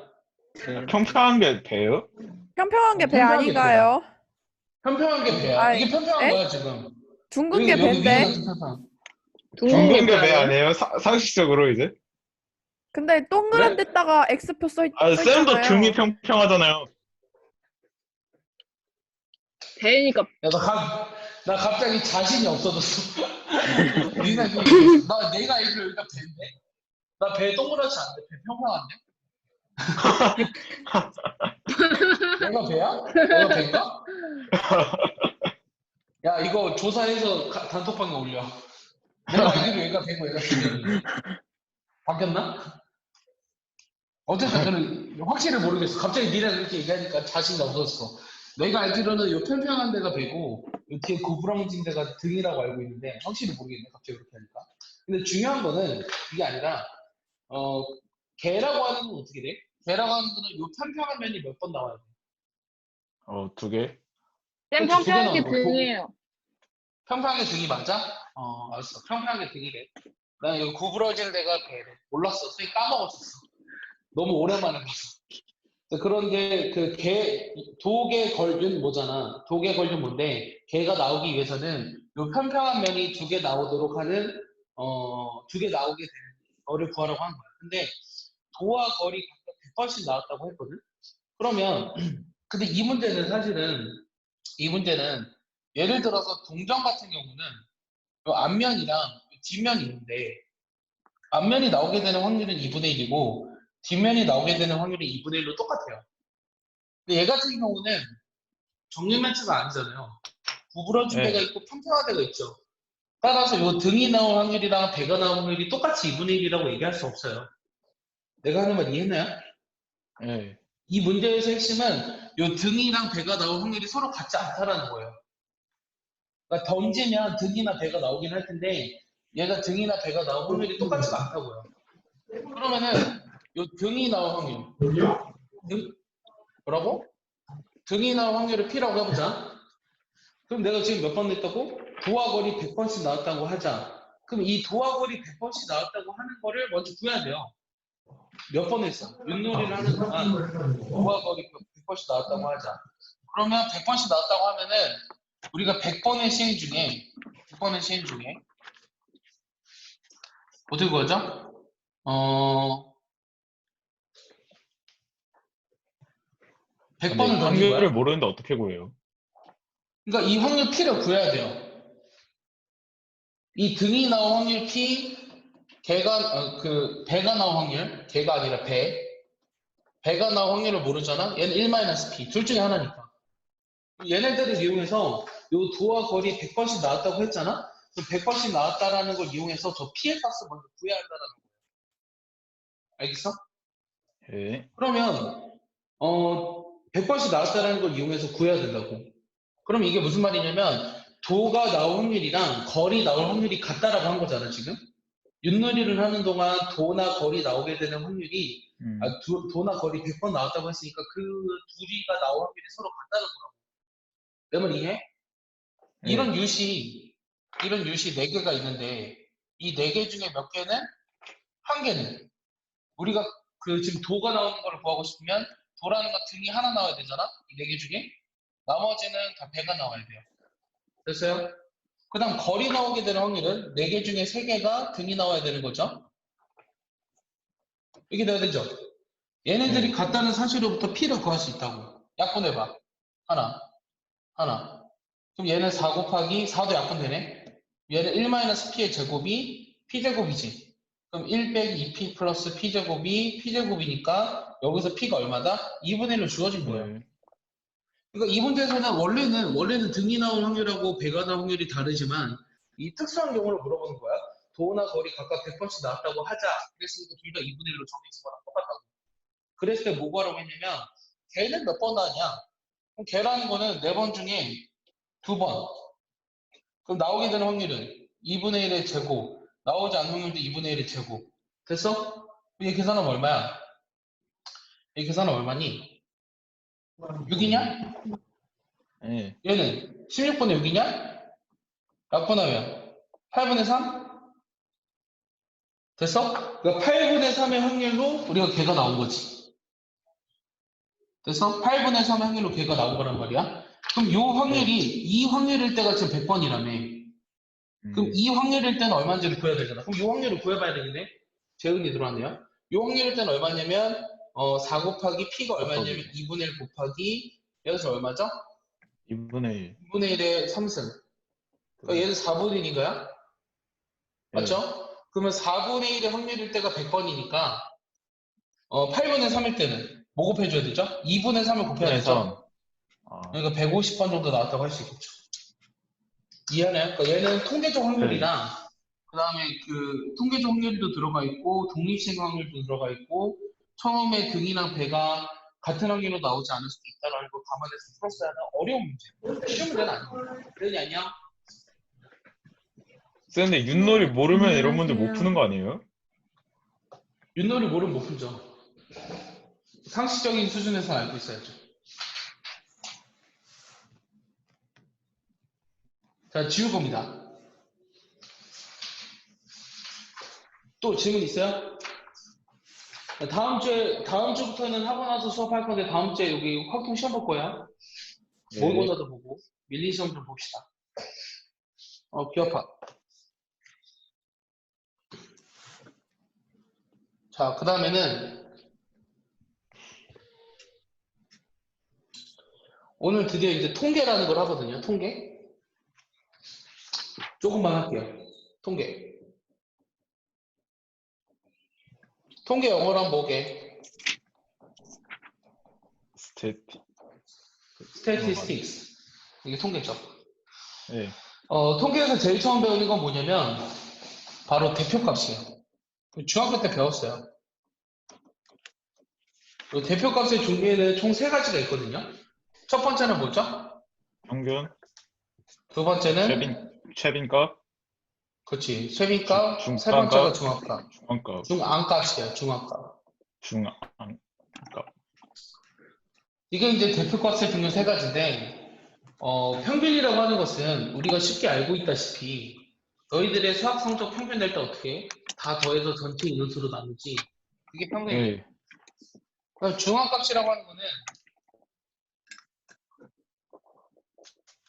평평한 게 배요? 평평한 게 배 평평한 게 아닌가요? 평평한 게 배야. 아이, 이게 평평한 에? 거야 지금. 둥근 게 여기 배인데? 위에가 좀 평평. 둥근 게 둥근 게 배 아니에요? 아니에요? 상식적으로 이제? 근데 동그란 데다가 X표 써 아, 쌤도 있잖아요. 등이 평평하잖아요. 배니까 야, 나 갑자기 자신이 없어졌어. 니나 지금 얘기했어. 내가 알기로 여기가 배인데? 나 배 동그랗지 않은데? 배 평평한데? 내가 배야? 내가 배인가? 야, 이거 조사해서 단톡방에 올려. 내가 알기로 얘가 배고 얘가 배인데. 바뀌었나? 어쨌든 저는 확실히 모르겠어. 갑자기 니랑 이렇게 얘기하니까 자신이 없어졌어. 내가 알기로는 요 평평한 데가 배고 요 뒤에 구부렁진 데가 등이라고 알고 있는데 확실히 모르겠네. 갑자기 그렇게 하니까. 근데 중요한 거는 그게 아니라 개라고 하는 건 어떻게 돼? 개라고 하는 거는 요 평평한 면이 몇 번 나와야 돼? 2개. 쌤 그렇지, 두 개 평평한 게 나오는 거야. 등이에요. 평평하게 등이 맞아? 알았어. 평평하게 등이래. 난 여기 구부러질 데가 배래. 몰랐어. 쌤 까먹었었어. 너무 오랜만에 봤어. 그런데 독에 걸륜 뭐잖아. 독에 걸륜 뭔데, 개가 나오기 위해서는 요 평평한 면이 2개 나오도록 하는, 2개 나오게 되는 거를 구하라고 하는 거야. 근데 도와 거리 각각 100번씩 나왔다고 했거든? 그러면, 근데 이 문제는 예를 들어서 동전 같은 경우는 요 앞면이랑 뒷면이 있는데, 앞면이 나오게 되는 확률은 2분의 1이고, 뒷면이 나오게 되는 확률은 2분의 1로 똑같아요. 근데 얘 같은 경우는 정렬 매치가 아니잖아요. 구부러진 네. 데가 있고 평평한 데가 있죠. 따라서 요 등이 나올 확률이랑 배가 나올 확률이 똑같이 2분의 1이라고 얘기할 수 없어요. 내가 하는 말 이해했나요? 네. 이 문제에서 핵심은 요 등이랑 배가 나올 확률이 서로 같지 않다라는 거예요. 그러니까 던지면 등이나 배가 나오긴 할 텐데 얘가 등이나 배가 나올 확률이 똑같지가 않다고요. 그러면은 요 등이 나올 확률 뭐라고? 등이 나올 확률을 P라고 해보자. 그럼 내가 지금 몇 번 냈다고? 도와 거리 100번씩 나왔다고 하자. 그럼 이 도와 거리 100번씩 나왔다고 하는 거를 먼저 구해야 돼요. 몇 번 했어? 윷놀이를 하는 동안 도와 거리 100번씩 나왔다고 하자. 그러면 100번씩 나왔다고 하면은 우리가 100번의 시행 중에 어떻게 구하죠? 근데 100번을 던진 확률을 거야. 모르는데 어떻게 구해요? 그러니까 이 확률 P를 구해야 돼요. 이 등이 나올 확률 P, 배가 나올 확률, 개가 아니라 배가 나올 확률을 모르잖아? 얘는 1-P, 둘 중에 하나니까. 얘네들을 이용해서 요 도와 거리 100번씩 나왔다고 했잖아? 그럼 100번씩 나왔다라는 걸 이용해서 저 P의 값을 먼저 구해야 한다는 거야. 알겠어? 네. 그러면 100번씩 나왔다라는 걸 이용해서 구해야 된다고. 그럼 이게 무슨 말이냐면 도가 나올 확률이랑 거리 나올 확률이 같다라고 한 거잖아, 지금? 윷놀이를 하는 동안 도나 거리 나오게 되는 확률이 도나 거리 100번 나왔다고 했으니까 그 둘이가 나올 확률이 서로 같다는 거라고. 내 말 이해? 네. 이런 유시 4개가 있는데 이 4개 중에 몇 개는 한 개는 우리가 지금 도가 나오는 걸 구하고 싶으면 도라는 건 등이 하나 나와야 되잖아? 이 4개 중에 나머지는 다 배가 나와야 돼요. 됐어요? 그 다음 거리 나오게 되는 확률은 4개 중에 3개가 등이 나와야 되는 거죠. 이게 돼야 되죠. 얘네들이 같다는 사실로부터 P를 구할 수 있다고. 약분해봐. 하나. 그럼 얘는 4 곱하기 4도 약분되네. 얘는 1-P의 제곱이 P제곱이지. 그럼 1 빼기 2P 플러스 P제곱이 P제곱이니까 여기서 P가 얼마다? 2분의 1로 주어진 거예요. 네. 그러니까 이 문제에서는 원래는 등이 나올 확률하고 배가 나올 확률이 다르지만 이 특수한 경우를 물어보는 거야. 도나 거리 각각 100번씩 나왔다고 하자. 그랬으니까 둘 다 2분의 1로 정해진 거랑 똑같다고. 그랬을 때 뭐 구하라고 했냐면 걔는 몇 번 나왔냐? 그럼 걔라는 거는 4번 중에 2번. 그럼 나오게 되는 확률은 2분의 1의 제곱. 나오지 않는 확률도 2분의 1의 제곱. 됐어? 이 계산하면 얼마야? 이 계산하면 얼마니? 6이냐? 네. 얘는 16분의 6이냐? 약분하면 8분의 3? 됐어? 그러니까 8분의 3의 확률로 우리가 걔가 나온 거지. 됐어? 8분의 3의 확률로 걔가 나온 거란 말이야. 그럼 요 확률이 이 확률일 때가 지금 100번이라며. 그럼 이 확률일 때는 얼마인지를 구해야 되잖아. 그럼 이 확률을 구해봐야 되겠네. 재은이 들어왔네요. 요 확률일 때는 얼마냐면 4 곱하기 P가 얼마냐면 2분의 1 곱하기 여기서 얼마죠? 2분의 1. 2분의 1의 3승. 그러니까 얘는 4분의 1인가요? 맞죠? 그러면 4분의 1의 확률일 때가 100번이니까 8분의 3일 때는 뭐 곱해줘야 되죠? 2분의 3을 곱해야 2분의 되죠? 3. 아, 그러니까 150번 정도 나왔다고 할 수 있겠죠. 이해하나요? 그러니까 얘는 통계적 확률이랑 그 다음에 그 통계적 확률도 들어가 있고 독립性확률도 들어가 있고 처음에 등이랑 배가 같은 확률로 나오지 않을 수도 있다는 걸 감안해서 풀었어야 하는 어려운 문제. 쉬운 문제는 아니에요. 그러니 아니야? 근데 윷놀이 모르면 이런 문제 못 안녕하세요. 푸는 거 아니에요? 윷놀이 모르면 못 풀죠. 상식적인 수준에서 알고 있어야죠. 자, 지울 겁니다. 또 질문 있어요? 다음 주부터는 하고 나서 수업할 건데 다음 주에 여기 확통 시험 볼 거야. 모의고사도 보고 밀린 시험 좀 봅시다. 귀 아파. 자, 그 다음에는 오늘 드디어 이제 통계라는 걸 하거든요. 통계. 조금만 할게요. 통계. 통계 영어로 한번 보게. statistics. 이게 통계죠. 네. 통계에서 제일 처음 배우는 건 뭐냐면 바로 대표값이에요. 중학교 때 배웠어요. 대표값의 종류에는 총 3가지가 있거든요. 첫 번째는 뭐죠? 평균, 두 번째는 최빈값, 그렇지. 쇠비값, 세 중간값, 번째가 중앙값. 중앙값, 중앙값이에요. 중앙값. 중앙값. 이게 이제 대표값의 종류 3가지인데 평균이라고 하는 것은 우리가 쉽게 알고 있다시피 너희들의 수학 성적 평균 낼 때 어떻게 해? 다 더해서 전체 인원수로 나누지. 그게 평균이에요. 네. 그럼 중앙값이라고 하는 거는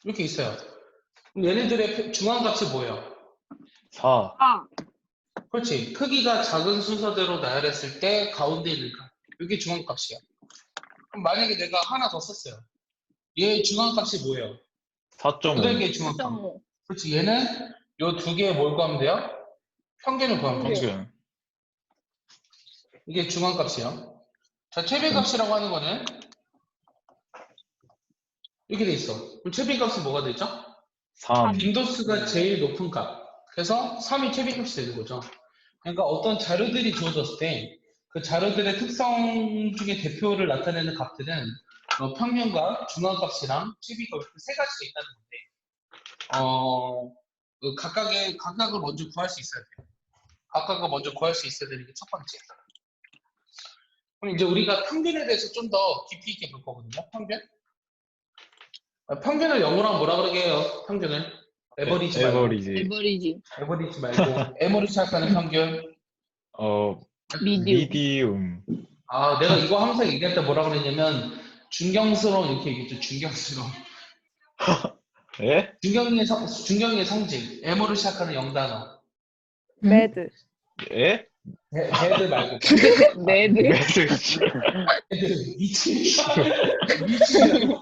이렇게 있어요. 그럼 얘네들의 중앙값이 뭐예요? 4. 그렇지. 크기가 작은 순서대로 나열했을 때 가운데 있는 값. 이게 중앙값이야. 그럼 만약에 내가 하나 더 썼어요. 얘 중앙값이 뭐예요? 4.5. 8개의 중앙값. 4.5. 그렇지. 얘는 요 2개의 뭘 구하면 돼요? 평균을 구하면 돼요. 평균. 이게 중앙값이에요. 자, 최빈값이라고 하는 거는 이렇게 돼 있어. 그럼 최빈값은 뭐가 되죠? 3. 빈도수가 제일 높은 값. 그래서 3이 최빈값이 되는 거죠. 그러니까 어떤 자료들이 주어졌을 때 그 자료들의 특성 중에 대표를 나타내는 값들은 평균값, 중앙값이랑 최빈값 그 3가지가 있다는 건데 각각을 먼저 구할 수 있어야 돼요. 각각을 먼저 구할 수 있어야 되는 게 첫 번째. 그럼 이제 우리가 평균에 대해서 좀 더 깊이 있게 볼 거거든요. 평균. 평균을 영어로 하면 뭐라 그러게 해요? 평균을. 에버리지 말고. 에버리지. 에버리지 말고. M으로 시작하는 평균. 미디움. 아, 내가 이거 항상 얘기할 때 뭐라 그랬냐면 중경스러운 이렇게 얘기했죠. 중경스러운. 예? 중경의 성질. M으로 시작하는 영단어. 매드. 예? 배드 말고. 네드. 배드. 미친. 미친.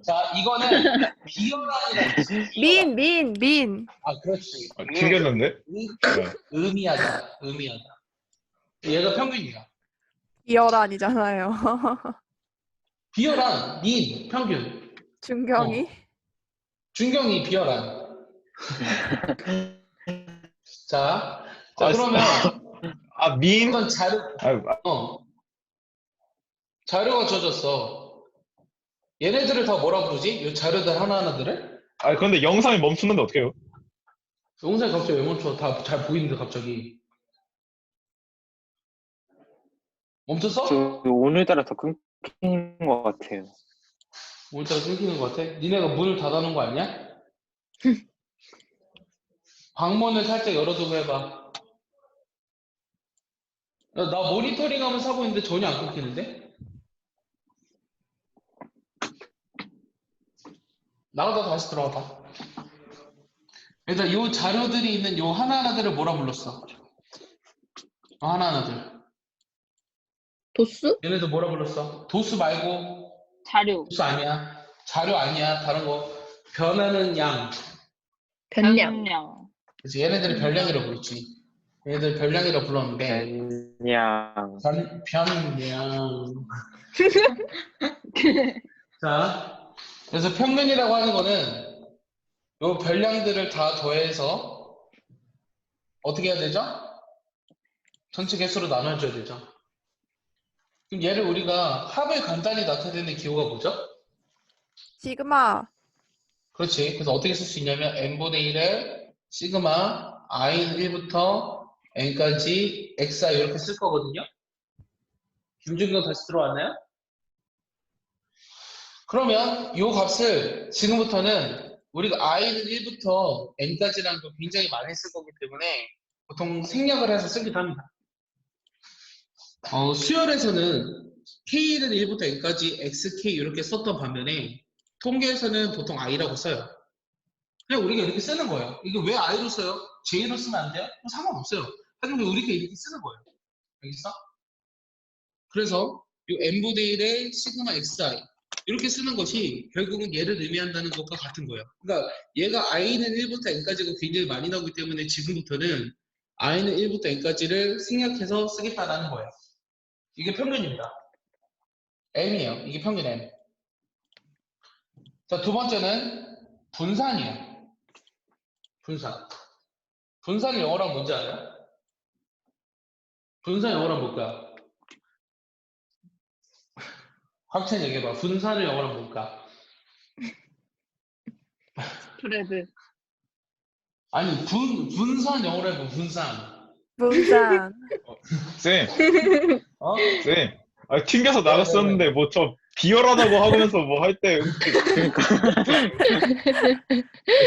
자, 이거는 비열한이라는 민. 아, 그렇지. 튕겼는데? 의미하다. 얘가 평균이야. 비열한이잖아요. 비열한, 평균. 중경이. 중경이 비열한. 자, 아, 그러면 민? 어떤 자료가 줘졌어. 얘네들을 다 뭐라 부르지? 이 자료들 하나하나들을? 근데 영상이 멈추는데 어떡해요? 영상이 갑자기 왜 멈춰? 다 잘 보이는데 갑자기. 멈췄어? 오늘따라 더 끊기는 것 같아요. 오늘따라 끊기는 것 같아? 니네가 문을 닫아놓은 거 아니야? 방문을 살짝 열어두고 해봐. 나 모니터링 하면서 하고 있는데 전혀 안 끊기는데? 나가다 다시 들어와봐. 일단 요 자료들이 있는 요 하나하나들을 뭐라 불렀어? 하나하나들. 도수? 얘네들 뭐라 불렀어? 도수 말고 자료. 도수 아니야. 자료 아니야. 다른 거. 변하는 양. 변량. 그래서 얘네들이 별량이라고 부르지. 얘네들 별량이라고 불렀는데 그냥 변량. 자, 그래서 평균이라고 하는 거는 요 별량들을 다 더해서 어떻게 해야 되죠? 전체 개수로 나눠줘야 되죠. 그럼 얘를 우리가 합을 간단히 나타내는 기호가 뭐죠? 시그마. 그렇지. 그래서 어떻게 쓸 수 있냐면 n분의 1에 시그마 i는 1부터 n까지 xi 이렇게 쓸 거거든요. 김준경 다시 들어왔나요? 그러면 이 값을 지금부터는 우리가 i는 1부터 n까지라는 걸 굉장히 많이 쓸 거기 때문에 보통 생략을 해서 쓰기도 합니다. 수열에서는 k는 1부터 n까지 xk 이렇게 썼던 반면에 통계에서는 보통 i라고 써요. 그냥 우리가 이렇게 쓰는 거예요. 이게 왜 i로 써요? j로 쓰면 안 돼요? 상관없어요. 하지만 우리가 이렇게 쓰는 거예요. 알겠어? 그래서 이 n분의 1의 시그마 xi 이렇게 쓰는 것이 결국은 얘를 의미한다는 것과 같은 거예요. 그러니까 얘가 i는 1부터 n까지가 굉장히 많이 나오기 때문에 지금부터는 i는 1부터 n까지를 생략해서 쓰겠다라는 거예요. 이게 평균입니다. m이에요. 이게 평균 m. 자, 두 번째는 분산이에요. 분산. 분산이 영어로 하면 뭔지 알아요? 분산 영어로 하면 뭘까요? 확찬 얘기해봐. 분산을 영어로 하면 뭘까? 스프레드. 아니, 분산 영어로 해봐. 분산. 분산. 쌤, 어? 쌤. 아, 튕겨서 나갔었는데 뭐 저 비열하다고 하면서 뭐 할 때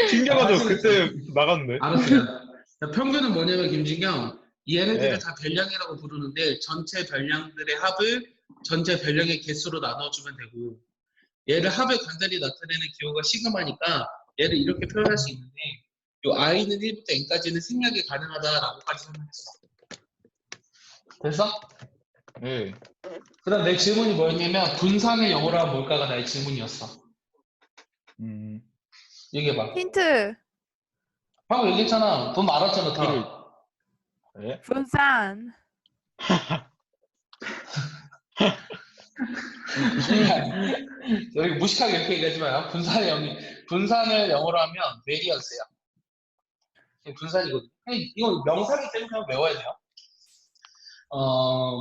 튕겨가지고 그때 나갔는데. 알았어요. 자, 평균은 뭐냐면 김진경, 얘네들을 네. 다 별량이라고 부르는데 전체 별량들의 합을 전체 별량의 개수로 나눠주면 되고 얘를 합을 간단히 나타내는 기호가 시그마니까 얘를 이렇게 표현할 수 있는데 요 i는 1부터 n까지는 생략이 가능하다라고까지 설명했어. 됐어? 네. 그 다음 내 질문이 뭐였냐면 분산의 영어로 하면 뭘까가 나의 질문이었어. 얘기해봐. 힌트. 방금 얘기했잖아. 돈 알았잖아 다. 네. 분산. 여기 무식하게 이렇게 얘기하지 마요. 분산을 영어로 하면 variance야. 분산이거든. 이건 명사기 때문에 그냥 외워야 돼요.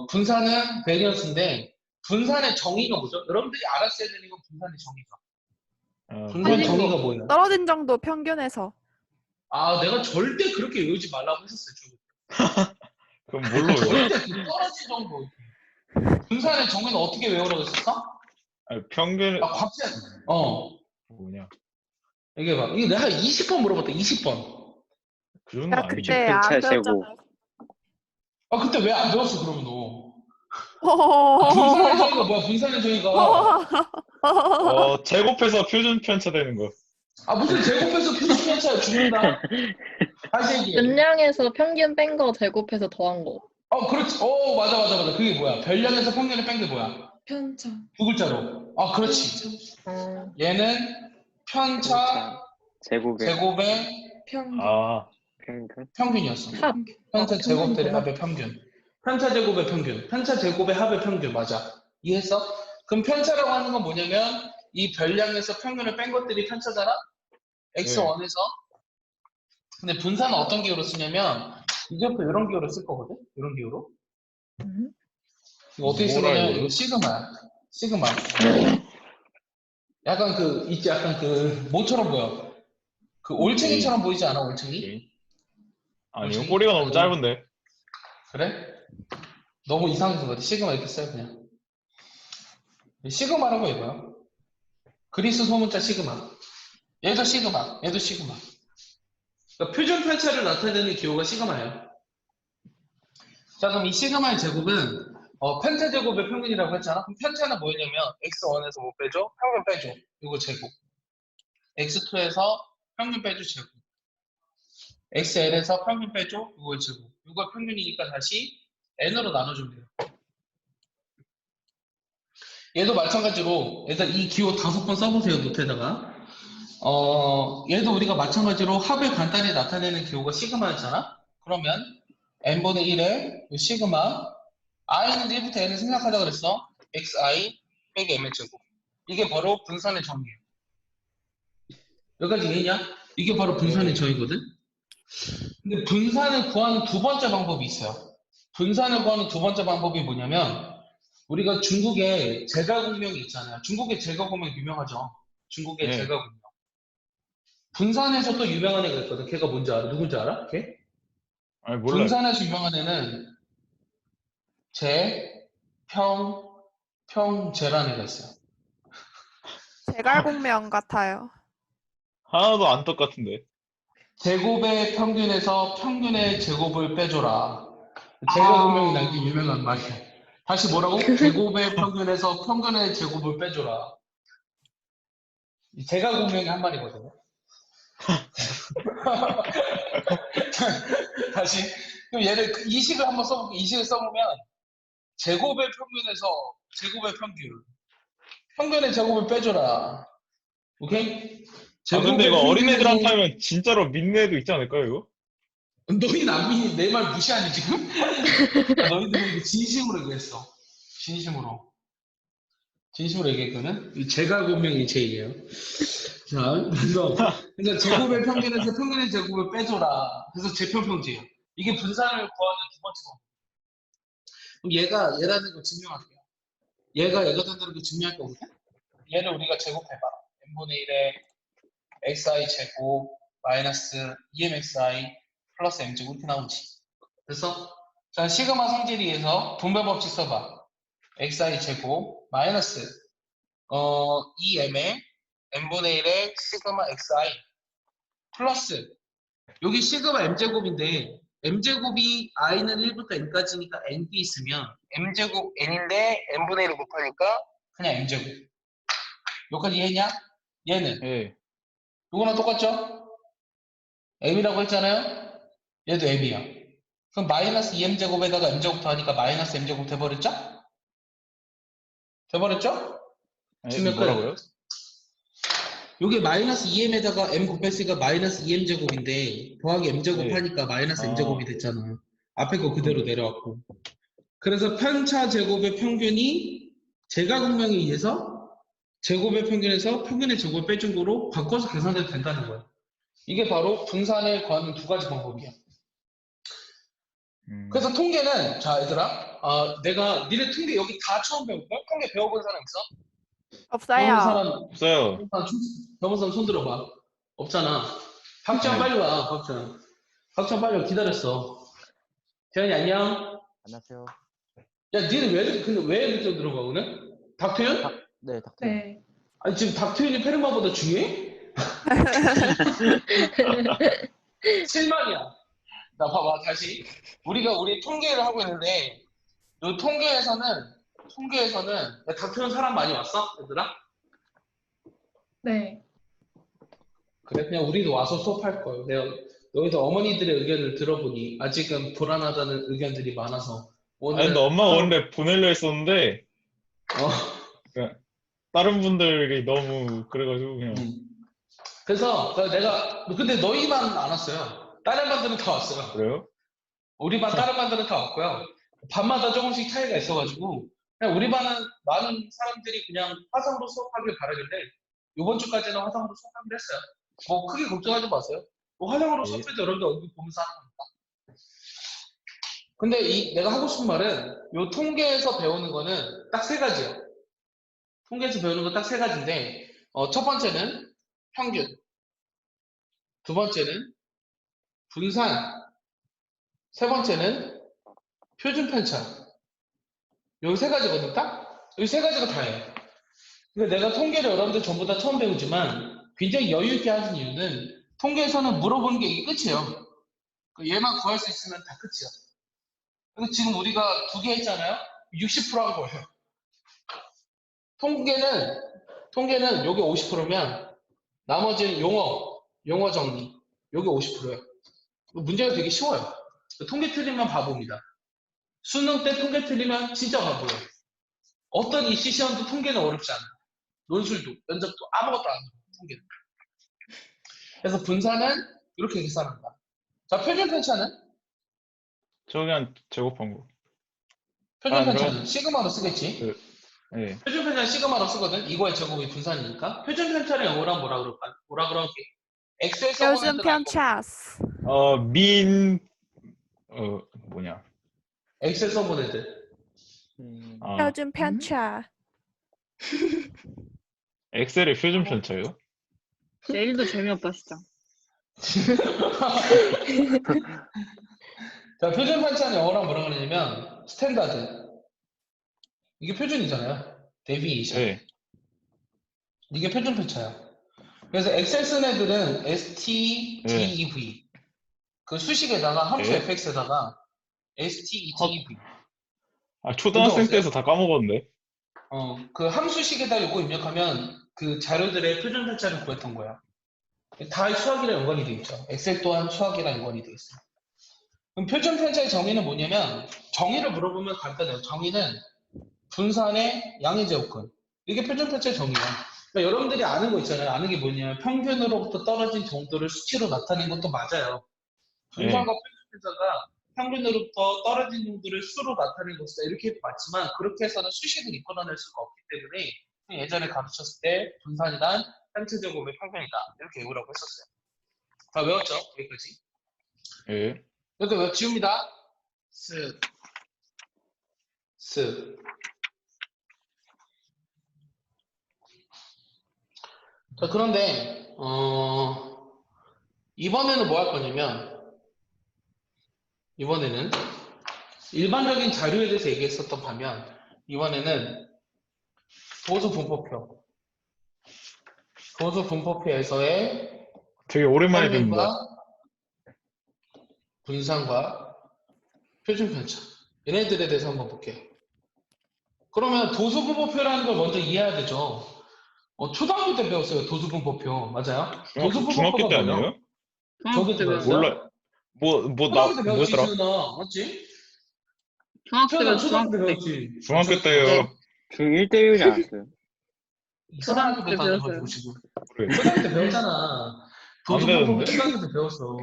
분산은 variance인데 분산의 정의가 뭐죠? 여러분들이 알았어야 되는 건 분산의 정의죠. 분산의 사진 정의가 뭐예요? 떨어진 정도 평균에서. 아, 내가 절대 그렇게 외우지 말라고 했었어요. 그럼 뭘로 외워? 절대 그 떨어진 정도. 분산의 정의는 어떻게 외우라고 했었어? 아니, 평균 아, 곽지연. 뭐냐? 얘기해봐. 이거 내가 20번 물어봤다. 20번. 그 정도 야, 아니죠. 그때 안 편차 제곱. 배웠잖아. 아, 그때 왜 안 배웠어, 그러면 너? 어. 분산의 정의가 뭐야, 분산의 정의가. 제곱해서 표준 편차 되는 거. 아, 무슨 제곱해서 표준 편차야, 죽는다. 다시 얘기해. 변량에서 평균 뺀 거 제곱해서 더한 거. 그렇지. 맞아. 그게 뭐야? 별량에서 평균을 뺀 게 뭐야? 편차. 두 글자로. 아, 그렇지. 얘는 편차 제곱의 제곱의 평균. 평균. 평균이었어. 합. 편차 제곱들의 평균이구나. 합의 평균. 편차 제곱의 평균. 편차 제곱의 합의 평균. 맞아. 이해했어? 그럼 편차라고 하는 건 뭐냐면 이 별량에서 평균을 뺀 것들이 편차잖아? x1에서. 근데 분산은 어떤 기호로 쓰냐면 이제부터 이런 기호로 쓸 거거든? 이런 기호로. 이거 어떻게 뭐라 쓰냐면 이거요? 이거 시그마. 약간 약간 뭐처럼 보여? 그 올챙이처럼 보이지 않아, 올챙이? 아니요, 꼬리가 너무 짧은데. 그래? 너무 이상해서 그래. 시그마 이렇게 써요, 그냥. 시그마라고 해봐요. 그리스 소문자 시그마. 얘도 시그마. 그러니까 표준 편차를 나타내는 기호가 시그마예요. 자, 그럼 이 시그마의 제곱은 편차 제곱의 평균이라고 했잖아. 그럼 편차는 뭐였냐면 x1에서 뭐 빼줘? 평균 빼줘. 이거 제곱. x2에서 평균 빼줘 제곱. xn에서 평균 빼줘. 이거 제곱. 이거 평균이니까 다시 n으로 나눠주면 돼요. 얘도 마찬가지로 일단 이 기호 5번 써보세요. 노트에다가. 얘도 우리가 마찬가지로 합을 간단히 나타내는 기호가 시그마였잖아. 그러면 n분의 1의 시그마 i는 1부터 n을 생각하자 그랬어. xi 빼기 m의 제곱. 이게 바로 분산의 정의예요. 여기까지 이해냐? 이게 바로 분산의 정의거든. 근데 분산을 구하는 두 번째 방법이 있어요. 분산을 구하는 두 번째 방법이 뭐냐면 우리가 중국에 제가공명이 있잖아요. 중국의 제가공명 유명하죠. 중국의 네. 제가공명. 분산에서 또 유명한 애가 있거든. 걔가 뭔지 알아? 누군지 알아? 걔? 아니, 몰라요. 분산에서 유명한 애는 평제라는 애가 있어요. 제갈공명 같아요. 하나도 안 똑같은데. 제곱의 평균에서 평균의 제곱을 빼줘라. 제가공명이 남긴 유명한 말이야. 다시 뭐라고? 제곱의 평균에서 평균의 제곱을 빼줘라. 제가공명이 한 말이거든요. 다시 그럼 얘를 이 식을 한번 써볼게. 이 식을 써보면 제곱의 평균에서 제곱의 평균의 제곱을 빼줘라. 오케이? 근데 이거 어린애들한테 평균에서- 하면 진짜로 믿는 애도 있지 않을까요, 이거? 너희 남이 내 말 무시하니 지금? 너희들은 이거 진심으로 얘기했어. 진심으로 얘기했거든. 이 제가공명이 제이에요. 자, 그래서 제곱의 평균에서 평균의 제곱을 빼줘라. 그래서 제평평제예요. 이게 분산을 구하는 두 번째 방법. 그럼 얘가 얘라는 걸 증명할게요. 얘가 된다는 걸 증명할 거거든. 얘를 우리가 제곱해봐. n분의 1에 xi 제곱 마이너스 2mxi 플러스 m제곱 이렇게 나오지. 그래서 자 시그마 성질이에서 분배 법칙 써봐. xi 제곱 마이너스 2m에 n분의 1에 시그마 xi 플러스 여기 시그마 m제곱인데 m제곱이 i는 1부터 n까지니까 n이 있으면 m제곱 n인데 n분의 1을 곱하니까 그냥 m제곱. 여기까지 이해했냐? 얘는 예. 이거랑 똑같죠? m이라고 했잖아요? 얘도 m이야. 그럼 마이너스 2m제곱에다가 m제곱 더하니까 마이너스 m제곱 돼버렸죠? 증명 끝. 뭐라고요? 요게 마이너스 2m에다가 m 곱했으니까 마이너스 2m제곱인데 더하기 m제곱 네. 하니까 마이너스 아. m제곱이 됐잖아. 앞에 거 그대로 내려왔고. 그래서 편차 제곱의 평균이 제가공명에 의해서 제곱의 평균에서 평균의 제곱을 빼준 거로 바꿔서 계산해도 된다는 거야. 이게 바로 분산을 구하는 두 가지 방법이야. 그래서 통계는 자 얘들아 내가 니네 통계 여기 다 처음 배울 거야? 통계 배워본 사람 있어? 없어요. 없어요. 배워본 사람 손 들어봐. 없잖아. 박지원 네. 빨리 와. 박지원 빨리 와. 기다렸어. 재현이 안녕. 안녕하세요. 야 니네 근데 왜 늦게 들어가 오늘? 닥태현? 네, 닥터님. 네. 아니 지금 닥태현이 페르마보다 중요해? 7만이야. 나 봐봐 다시 우리 통계를 하고 있는데 이 통계에서는 야, 닥터현 사람 많이 왔어? 얘들아? 네. 그래 그냥 우리도 와서 수업할 거예요. 내가 여기서 어머니들의 의견을 들어보니 아직은 불안하다는 의견들이 많아서 아니, 근데 엄마가 원래 보내려 했었는데, 어, 다른 분들이 너무 그래가지고 그냥. 그래서 내가 근데 너희만 안 왔어요. 다른 반들은 다 왔어요. 그래요? 우리 반 다른 반들은 다 왔고요. 반마다 조금씩 차이가 있어가지고 그냥 우리 반은 많은 사람들이 그냥 화상으로 수업하길 바라길래 이번 주까지는 화상으로 수업하기로 했어요. 뭐 크게 걱정하지 마세요. 뭐 화상으로 네. 수업할 때 여러분들 얼굴 보면서 하는 거니까. 근데 내가 하고 싶은 말은 이 통계에서 배우는 거는 딱 세 가지예요. 통계에서 배우는 건 딱 세 가지인데 첫 번째는 평균, 두 번째는 분산, 세 번째는 표준 편차. 요 세 가지거든, 딱? 이 세 가지가 다예요. 근데 내가 통계를 여러분들 전부 다 처음 배우지만 굉장히 여유 있게 하는 이유는 통계에서는 물어보는 게 이게 끝이에요. 얘만 구할 수 있으면 다 끝이야. 그래서 지금 우리가 두 개 했잖아요? 60% 한 거예요. 통계는 요게 50%면 나머지는 용어 정리. 요게 50%예요. 문제가 되게 쉬워요. 통계 틀리면 바보입니다. 수능 때 통계 틀리면 진짜 바보예요. 어떤 입시 시험도 통계는 어렵지 않아요. 논술도, 면접도 아무것도 안 어려워, 통계는. 그래서 분산은 이렇게 계산한다. 자, 표준 편차는? 저 그냥 제곱한 거. 표준 아, 편차는 시그마로 쓰겠지? 네. 표준 편차는 시그마로 쓰거든. 이거의 제곱이 분산이니까. 표준 편차를 영어로 하면 뭐라 그럴까? 뭐라 그러게? 엑셀 써보는 표준 애들은 알 편차스. 뭐냐. 엑셀 써본 애들. 아, 표준 편차. 엑셀의 표준 편차요? 내일도 재미없다 진짜. 자, 표준 편차는 영어로 뭐라 그러냐면 스탠다드. 이게 표준이잖아요. 데비에이션. 네. 이게 표준 편차야. 그래서 엑셀 쓴 애들은 STDEV. 그 수식에다가 함수 네. fx에다가 STDEV. 아, 초등학생 없어요? 때에서 다 까먹었는데. 그 함수식에다 이거 입력하면 그 자료들의 표준 편차를 구했던 거야. 다 수학이랑 연관이 돼 있죠. 엑셀 또한 수학이랑 연관이 돼 있어요. 그럼 표준 편차의 정의는 뭐냐면 정의를 물어보면 간단해요. 정의는 분산의 양의 제곱근. 이게 표준 편차의 정의야. 그러니까 여러분들이 아는 거 있잖아요. 아는 게 뭐냐면 평균으로부터 떨어진 정도를 수치로 나타낸 것도 맞아요. 분산과 표준 편차가 평균으로부터 떨어진 정도를 수로 나타낸 것이다. 이렇게 해도 맞지만 그렇게 해서는 수식을 이끌어낼 수가 없기 때문에 예전에 가르쳤을 때 분산이란 편차 제곱의 평균이다. 이렇게 외우라고 했었어요. 다 외웠죠? 여기까지. 예. 이렇게 외워 지웁니다. 스. 자, 그런데 이번에는 뭐 할 거냐면 이번에는 일반적인 자료에 대해서 얘기했었던 반면 이번에는 도수 분포표에서의 되게 오랜만에 뵙는다. 평균과 분산과 표준 편차 얘네들에 대해서 한번 볼게요. 그러면 도수 분포표라는 걸 먼저 이해해야 되죠. 초등학교 때 배웠어요. 도수 분포표 맞아요? 도수 중학교 때 분포표가 뭐예요? 아니에요? 저기 때 배웠어요? 몰라. 초등학교 때 배웠지 뭐였더라? 지은아 맞지? 중학교 초등학교 때 배웠지. 중학교 때요. 중1 때 배우지 않았어요? 초등학교 초등학교 때 때 배웠어요. 배웠어요. 지금. 그래. 초등학교 때 배웠잖아. 안 도수 분포표 배웠는데? 초등학교 때 배웠어.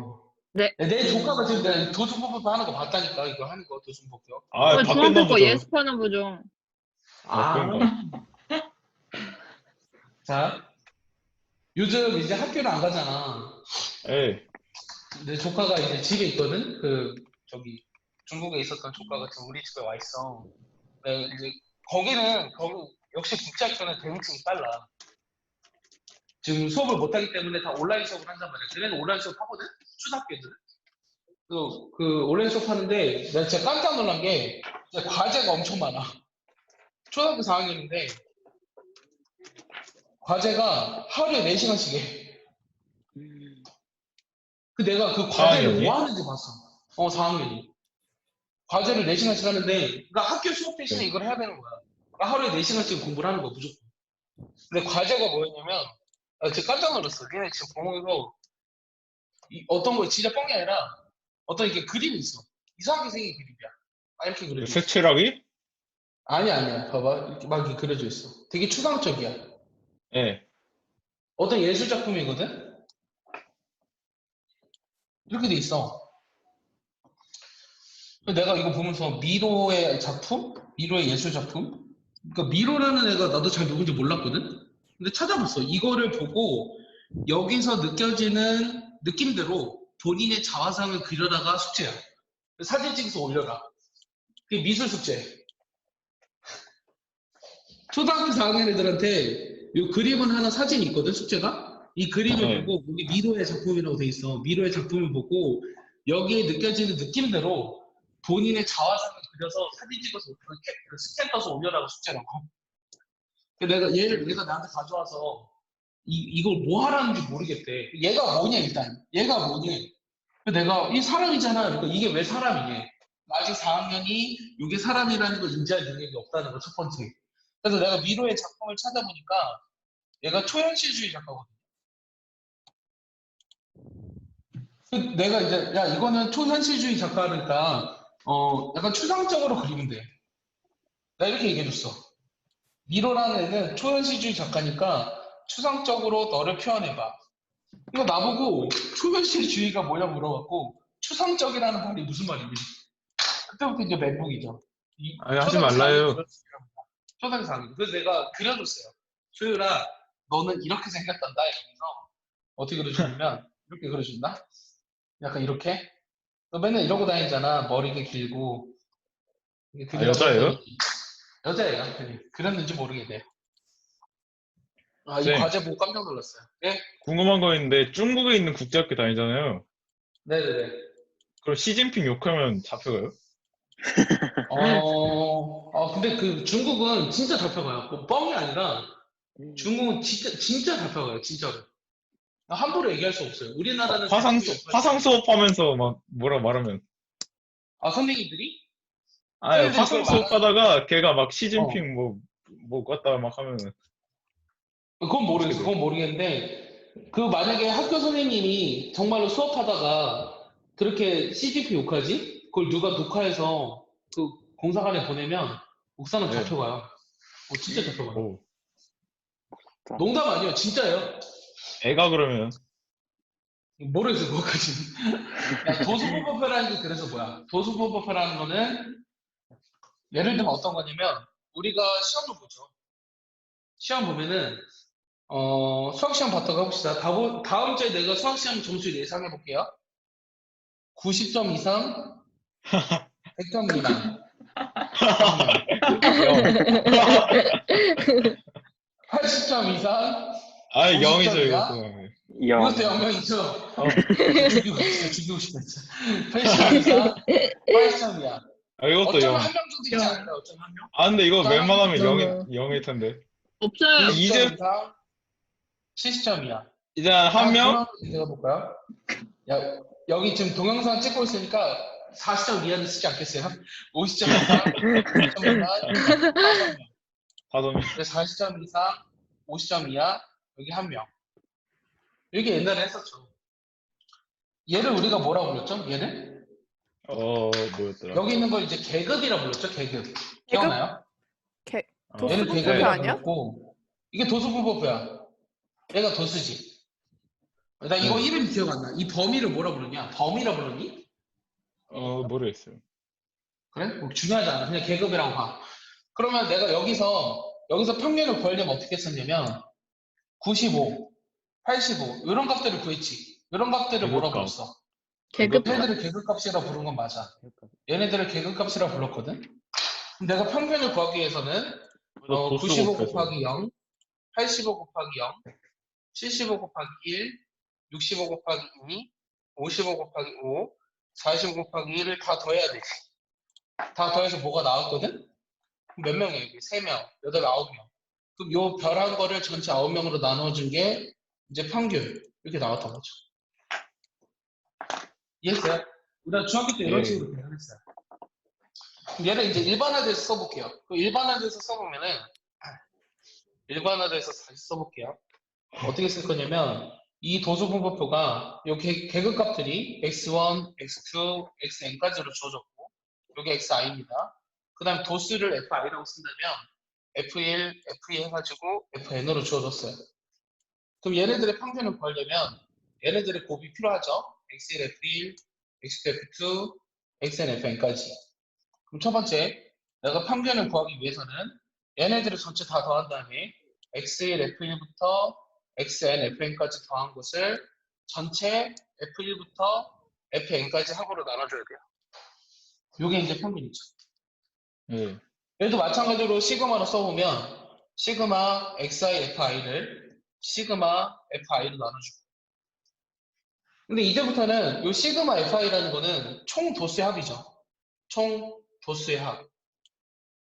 네. 내 조카가 지금 내가 도수 분포표 하는 거 봤다니까. 이거 하는 거 도수 분포표. 아, 중학교 바뀌었나 거 보죠. 예습하는 거죠. 그러니까. 자, 요즘 이제 학교를 안 가잖아. 예. 내 조카가 이제 집에 있거든. 저기 중국에 있었던 조카가 지금 우리 집에 와 있어. 네, 이제 거기 역시 국제학교는 대응책이 빨라. 지금 수업을 못 하기 때문에 다 온라인 수업을 한단 말이야. 걔네는 온라인 수업 하거든. 초등학교들. 그 온라인 수업 하는데 내가 진짜 깜짝 놀란 게 진짜 과제가 엄청 많아. 초등학교 4학년인데 과제가 하루에 4시간씩 해. 내가 그 과제를 4학년이? 뭐 하는지 봤어. 4학년이. 과제를 4시간씩 하는데, 그러니까 학교 수업 대신에 이걸 해야 되는 거야. 그러니까 하루에 4시간씩 공부를 하는 거야, 무조건. 근데 과제가 뭐였냐면, 진짜 깜짝 놀랐어. 걔네 지금 보면서, 어떤 거 진짜 뻥이 아니라, 어떤 이렇게 그림이 있어. 이상하게 생긴 그림이야. 이렇게 그려져 있어. 색칠하기? 아니야. 봐봐. 이렇게 막 이렇게 그려져 있어. 되게 추상적이야. 예. 어떤 예술 작품이거든? 이렇게 돼 있어. 내가 이거 보면서 미로의 작품? 미로의 예술 작품? 그러니까 미로라는 애가 나도 잘 누군지 몰랐거든? 근데 찾아봤어. 이거를 보고 여기서 느껴지는 느낌대로 본인의 자화상을 그려다가 숙제야. 사진 찍어서 올려라. 그게 미술 숙제. 초등학교 4학년 애들한테 이 그림은 하나 사진이 있거든, 숙제가? 이 그림을 네. 보고 여기 미로의 작품이라고 돼 있어. 미로의 작품을 보고 여기에 느껴지는 느낌대로 본인의 자화상을 그려서 사진 찍어서 스캔 떠서 올려라고 숙제라고. 얘가 나한테 가져와서 이걸 뭐 하라는지 모르겠대. 얘가 뭐냐 일단. 얘가 뭐냐. 내가 이 사람이잖아. 그러니까 이게 왜 사람이냐. 아직 4학년이 이게 사람이라는 걸 인지할 능력이 없다는 거 첫 번째. 그래서 내가 미로의 작품을 찾아보니까 얘가 초현실주의 작가거든. 내가 이제 야 이거는 초현실주의 작가니까 약간 추상적으로 그리면 돼. 나 이렇게 얘기해줬어. 미로라는 애는 초현실주의 작가니까 추상적으로 너를 표현해봐. 이거 나보고 초현실주의가 뭐냐 물어봤고 추상적이라는 말이 무슨 말이니? 그때부터 이제 멘붕이죠. 아니, 하지 초등학교 말라요. 4학년 초등학교 4학년. 그래서 내가 그려줬어요. 소율아, 너는 이렇게 생겼단다 이러면서 어떻게 그려주냐면 이렇게 그려준다? 약간 이렇게? 너 맨날 이러고 다니잖아. 머리가 길고. 아, 여자예요? 여자예요. 그렸는지 모르겠네요. 아, 이 쌤. 과제 보고 깜짝 놀랐어요. 네? 궁금한 거 있는데 중국에 있는 국제학교 다니잖아요. 네네네. 그럼 시진핑 욕하면 잡혀가요? 근데 그 중국은 진짜 잡혀가요. 뭐 뻥이 아니라 중국은 진짜 잡혀가요. 진짜로. 함부로 얘기할 수 없어요. 우리나라는 화상 수업하면서 막 뭐라 말하면. 선생님들이? 아니, 선생님들이 화상 그걸 수업하다가 걔가 막 어. 시진핑 뭐 갖다 막 하면은. 그건 모르겠어. 그건 모르겠는데, 만약에 학교 선생님이 정말로 수업하다가 그렇게 CGP 욕하지? 그걸 누가 녹화해서 그 공사관에 보내면 목사는 네. 잡혀가요. 진짜 잡혀가요. 오. 농담 아니에요. 진짜예요. 애가 그러면. 모르겠어, 그거까지는. 야, 도수분법회라는 게 그래서 뭐야? 도수분법회라는 거는 예를 들면 어떤 거냐면 우리가 시험을 보죠. 시험 보면은 수학시험 봤다고 해봅시다. 다음 주에 내가 수학시험 점수 예상해 볼게요. 90점 이상, 100점 미만. 80점 이상, 아, 50점 0이죠, 이하? 이것도. 이것도 0명이죠. 죽이고 싶다, 진짜. 80점 이상, 80점 이하. 아, 이것도 어쩌면 0. 한 명 정도 있지 않을까요? 어쩌면 한 명? 아, 근데 이거 웬만하면 어. 0일 텐데. 없어요. 20점 이제, 이상, 70점 이하. 이제 한 명? 볼까요? 야, 여기 지금 동영상 찍고 있으니까 40점 이하는 쓰지 않겠어요? 50점 이상, 50점 미만, 5명. 5명. 40점 이상, 50점 이하, 여기 1명. 이게 옛날에 했었죠. 얘를 우리가 뭐라고 불렀죠? 얘를? 뭐였더라? 여기 있는 걸 이제 계급이라 불렀죠? 계급. 기억나요? 어, 얘를 도수분법회 계급이라 아니야? 불렀고 이게 도수분법회야. 얘가 도수지. 나 이거 이름이 기억 안 나. 이 범위를 뭐라 부르냐? 범위라 불렀니? 모르겠어요. 그래? 뭐 중요하지 않아. 그냥 계급이라고 봐. 그러면 내가 여기서 평균을 구하려면 어떻게 했었냐면 95, 85 이런 값들을 구했지. 이런 값들을 뭐라 계급값. 불렀어? 계급 얘네들을 계급값이라 부른 건 맞아. 얘네들을 계급값이라 불렀거든. 그럼 내가 평균을 구하기 위해서는 그래서 도수 95 곱해서. 곱하기 0, 85 곱하기 0, 75 곱하기 1, 65 곱하기 2, 55 곱하기 5, 45 곱하기 1을 다 더해야 되지. 다 더해서 뭐가 나왔거든? 몇 명이야, 여기? 3명, 8명, 9명. 그럼 요 별한 거를 전체 9명으로 나눠준 게 이제 평균. 이렇게 나왔던 거죠. 이해했어요? 우리가 중학교 때 이런 예. 식으로 계산했어요. 얘를 이제 일반화돼서 써볼게요. 일반화돼서 써보면은, 일반화돼서 다시 써볼게요. 어떻게 쓸 거냐면, 이 도수분법표가 요 계급값들이 x1, x2, xn까지로 주어졌고, 요게 xi입니다. 그 다음 도수를 fi라고 쓴다면, f1, f2 해가지고 fn으로 주어졌어요. 그럼 얘네들의 평균을 구하려면, 얘네들의 곱이 필요하죠? x1, f1, x2, f2, xn, fn까지. 그럼 첫 번째, 내가 평균을 구하기 위해서는 얘네들을 전체 다 더한 다음에 x1, f1부터 xn, fn까지 더한 것을 전체 f1부터 fn까지 합으로 나눠줘야 돼요. 이게 이제 평균이죠. 예. 얘도 마찬가지로 시그마로 써보면 시그마 xi, fi를 시그마 fi로 나눠주고. 근데 이제부터는 이 시그마 fi라는 거는 총 도수의 합이죠. 총 도수의 합.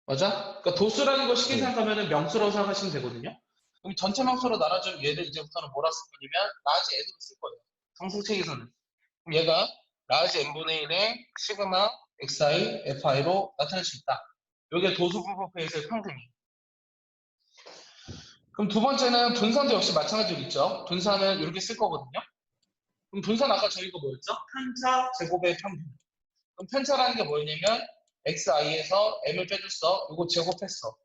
맞아? 그러니까 도수라는 걸 쉽게 네. 생각하면 명수라고 생각하시면 되거든요. 그럼 전체 명수로 나눠준 얘를 이제부터는 뭐라 쓸 거냐면 라지 n으로 쓸 거예요. 상승책에서는. 그럼 얘가 라지 n분의 1의 시그마 xi, fi로 나타낼 수 있다. 이게 도수분법회에서의 평균이에요. 그럼 두 번째는 분산도 역시 마찬가지로 있죠. 분산은 이렇게 쓸 거거든요. 그럼 분산 아까 저희가 뭐였죠? 편차 제곱의 평균. 그럼 편차라는 게 뭐냐면 xi에서 m을 빼줬어. 이거 제곱했어.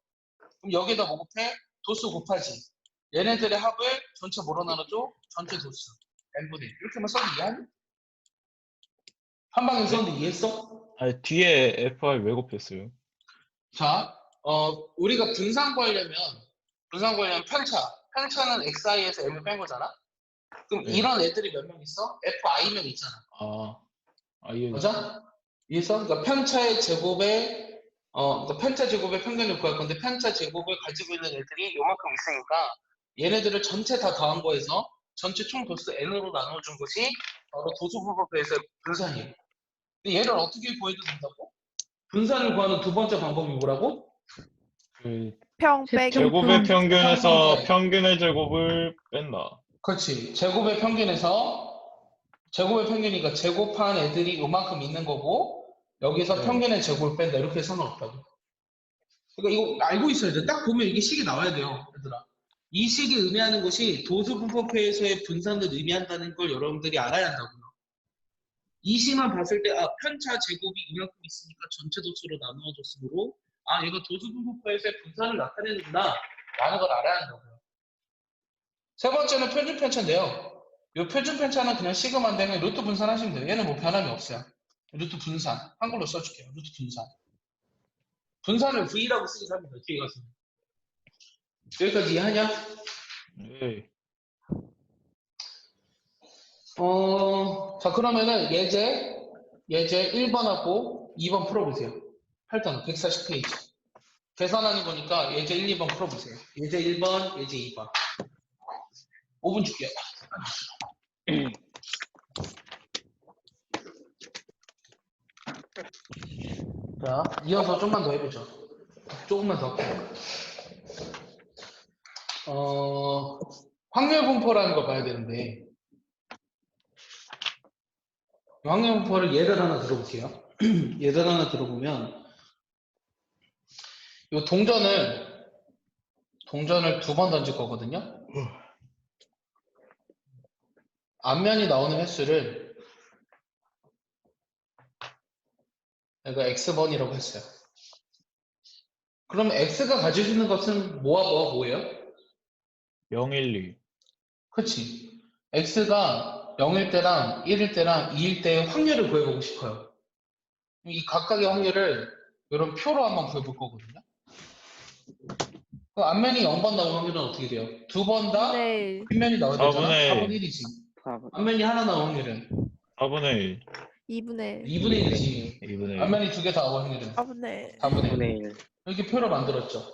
그럼 여기다 뭐 곱해? 도수 곱하지. 얘네들의 합을 전체 뭐로 나눠줘? 전체 도수. n분의 1. 이렇게만 써도 이해하니? 한 방에 썼는데 이해했어? 아니, 뒤에 FR 왜 곱했어요? 자, 우리가 분산 구하려면 편차는 xi에서 m을 뺀 거잖아? 그럼 네. 이런 애들이 몇 명 있어? fi명 있잖아. 예. 맞아? 이해했어? 그러니까 편차의 제곱에 그러니까 편차 제곱의 평균을 구할 건데 편차 제곱을 가지고 있는 애들이 요만큼 있으니까 얘네들을 전체 다 더한 거에서 전체 총 도수 n으로 나눠준 것이 바로 도수분법에서의 분산이에요. 근데 얘를 어떻게 구해도 된다고? 분산을 구하는 두 번째 방법이 뭐라고? 그 평 빼기. 제곱의 평균에서 평균. 평균의 제곱을 뺀다. 그렇지. 제곱의 평균이니까 제곱한 애들이 요만큼 있는 거고 여기서 네. 평균의 제곱을 뺀다. 이렇게 상관없다고. 그러니까 이거 알고 있어야 돼. 딱 보면 이게 식이 나와야 돼요, 얘들아. 이 식이 의미하는 것이 도수분법회에서의 분산을 의미한다는 걸 여러분들이 알아야 한다고요. 이 식만 봤을 때 편차 제곱이 이만큼 있으니까 전체 도수로 나누어졌으므로 얘가 도수분법회에서의 분산을 나타내는구나 라는 걸 알아야 한다고요. 세 번째는 표준 편차인데요. 이 표준 편차는 그냥 시그마인데 그냥 루트 분산하시면 돼요. 얘는 뭐 변함이 없어요. 루트 분산. 한글로 써줄게요. 루트 분산. 분산을 V라고 쓰기도 합니다. 뒤에 가서. 여기까지 이해하냐? 네. 자, 그러면은 예제 1번하고 2번 풀어보세요. 8단 140페이지. 계산하는 거니까 예제 1, 2번 풀어보세요. 예제 1번, 예제 2번. 5분 줄게요. 자, 이어서 좀만 더 해보죠. 조금만 더. 확률 분포라는 거 봐야 되는데, 확률 분포를 예를 하나 들어볼게요. 예를 하나 들어보면, 이 동전을 두 번 던질 거거든요. 앞면이 나오는 횟수를 내가 x번이라고 했어요. 그럼 x가 가질 수 있는 것은 뭐예요? 0, 1, 2. 그렇지. x가 0일 때랑 1일 때랑 2일 때의 확률을 구해보고 싶어요. 이 각각의 확률을 이런 표로 한번 구해볼 거거든요. 그럼 앞면이 0번 나오는 확률은 어떻게 돼요? 두 번 다 네. 뒷면이 나와야 되잖아. 4분의 4분의 1이지. 4번. 앞면이 하나 나오는 확률은 4분의 1. 2분의 2분의 1이지. 2분의 1. 앞면이 두 개 다 나오는 확률은 4분의 4분의 1. 4분의 1. 이렇게 표를 만들었죠.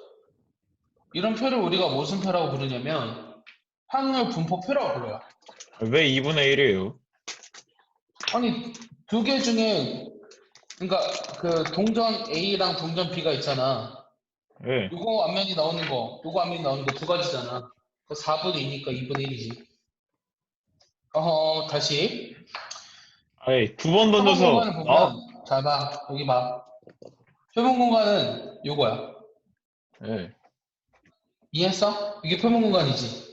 이런 표를 우리가 무슨 표라고 부르냐면 확률 분포표라고 불러요. 왜 2분의 1이에요? 아니 두 개 중에 그러니까 그 동전 A랑 동전 B가 있잖아. 네. 요거 앞면이 나오는 거, 요거 앞면이 나오는 거 두 가지잖아. 그 4분의 2니까 2분의 1이지. 다시. 아니, 두 번 표본 던져서 공간을 보면 잘 봐. 여기 봐. 표본 공간은 요거야. 네. 이해했어? 이게 표본 공간이지.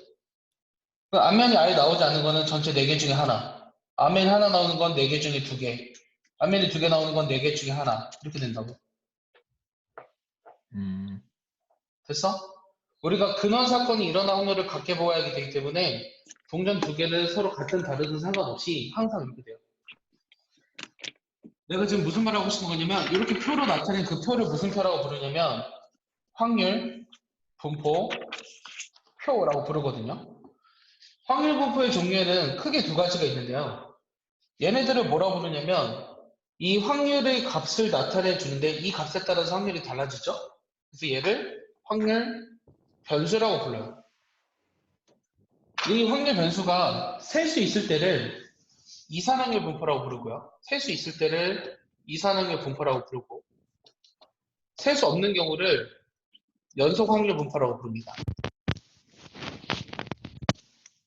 그 앞면이 아예 나오지 않는 거는 전체 4개 중에 하나. 앞면이 하나 나오는 건 4개 중에 2개. 앞면이 2개 나오는 건 4개 중에 하나. 이렇게 된다고. 됐어? 우리가 근원 사건이 일어난 확률을 갖게 보아야 되기 때문에 동전 2개는 서로 같은 다르든 상관없이 항상 이렇게 돼요. 내가 지금 무슨 말을 하고 싶은 거냐면 이렇게 표로 나타낸 그 표를 무슨 표라고 부르냐면 확률, 분포, 표라고 부르거든요. 확률 분포의 종류에는 크게 두 가지가 있는데요. 얘네들을 뭐라고 부르냐면 이 확률의 값을 나타내 주는데 이 값에 따라서 확률이 달라지죠. 그래서 얘를 확률 변수라고 불러요. 이 확률 변수가 셀 수 있을 때를 이산확률 분포라고 부르고요. 셀 수 있을 때를 이산확률 분포라고 부르고 셀 수 없는 경우를 연속 확률 분포라고 부릅니다.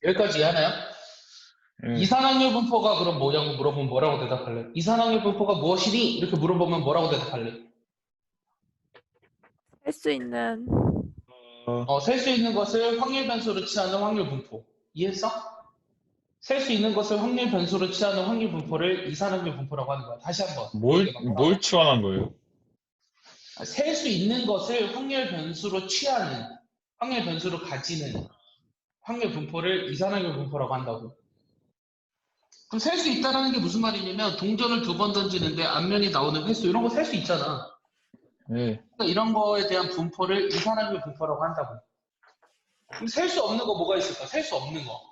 여기까지 이해하나요? 이산확률 분포가 그럼 뭐냐고 물어보면 뭐라고 대답할래? 이산확률 분포가 무엇이니? 이렇게 물어보면 뭐라고 대답할래? 할 수 있는 셀 수 있는 것을 확률 변수로 취하는 확률 분포. 이해했어? 셀 수 있는 것을 확률 변수로 취하는 확률 분포를 이산확률 분포라고 하는 거야. 다시 한번. 뭘 추안한 거예요? 셀 수 있는 것을 확률 변수로 취하는, 확률 변수로 가지는 확률 분포를 이산확률 분포라고 한다고. 그럼 셀 수 있다는 게 무슨 말이냐면 동전을 2번 던지는데 앞면이 나오는 횟수 이런 거 셀 수 있잖아. 네. 그러니까 이런 거에 대한 분포를 이산확률 분포라고 한다고. 그럼 셀 수 없는 거 뭐가 있을까? 셀 수 없는 거.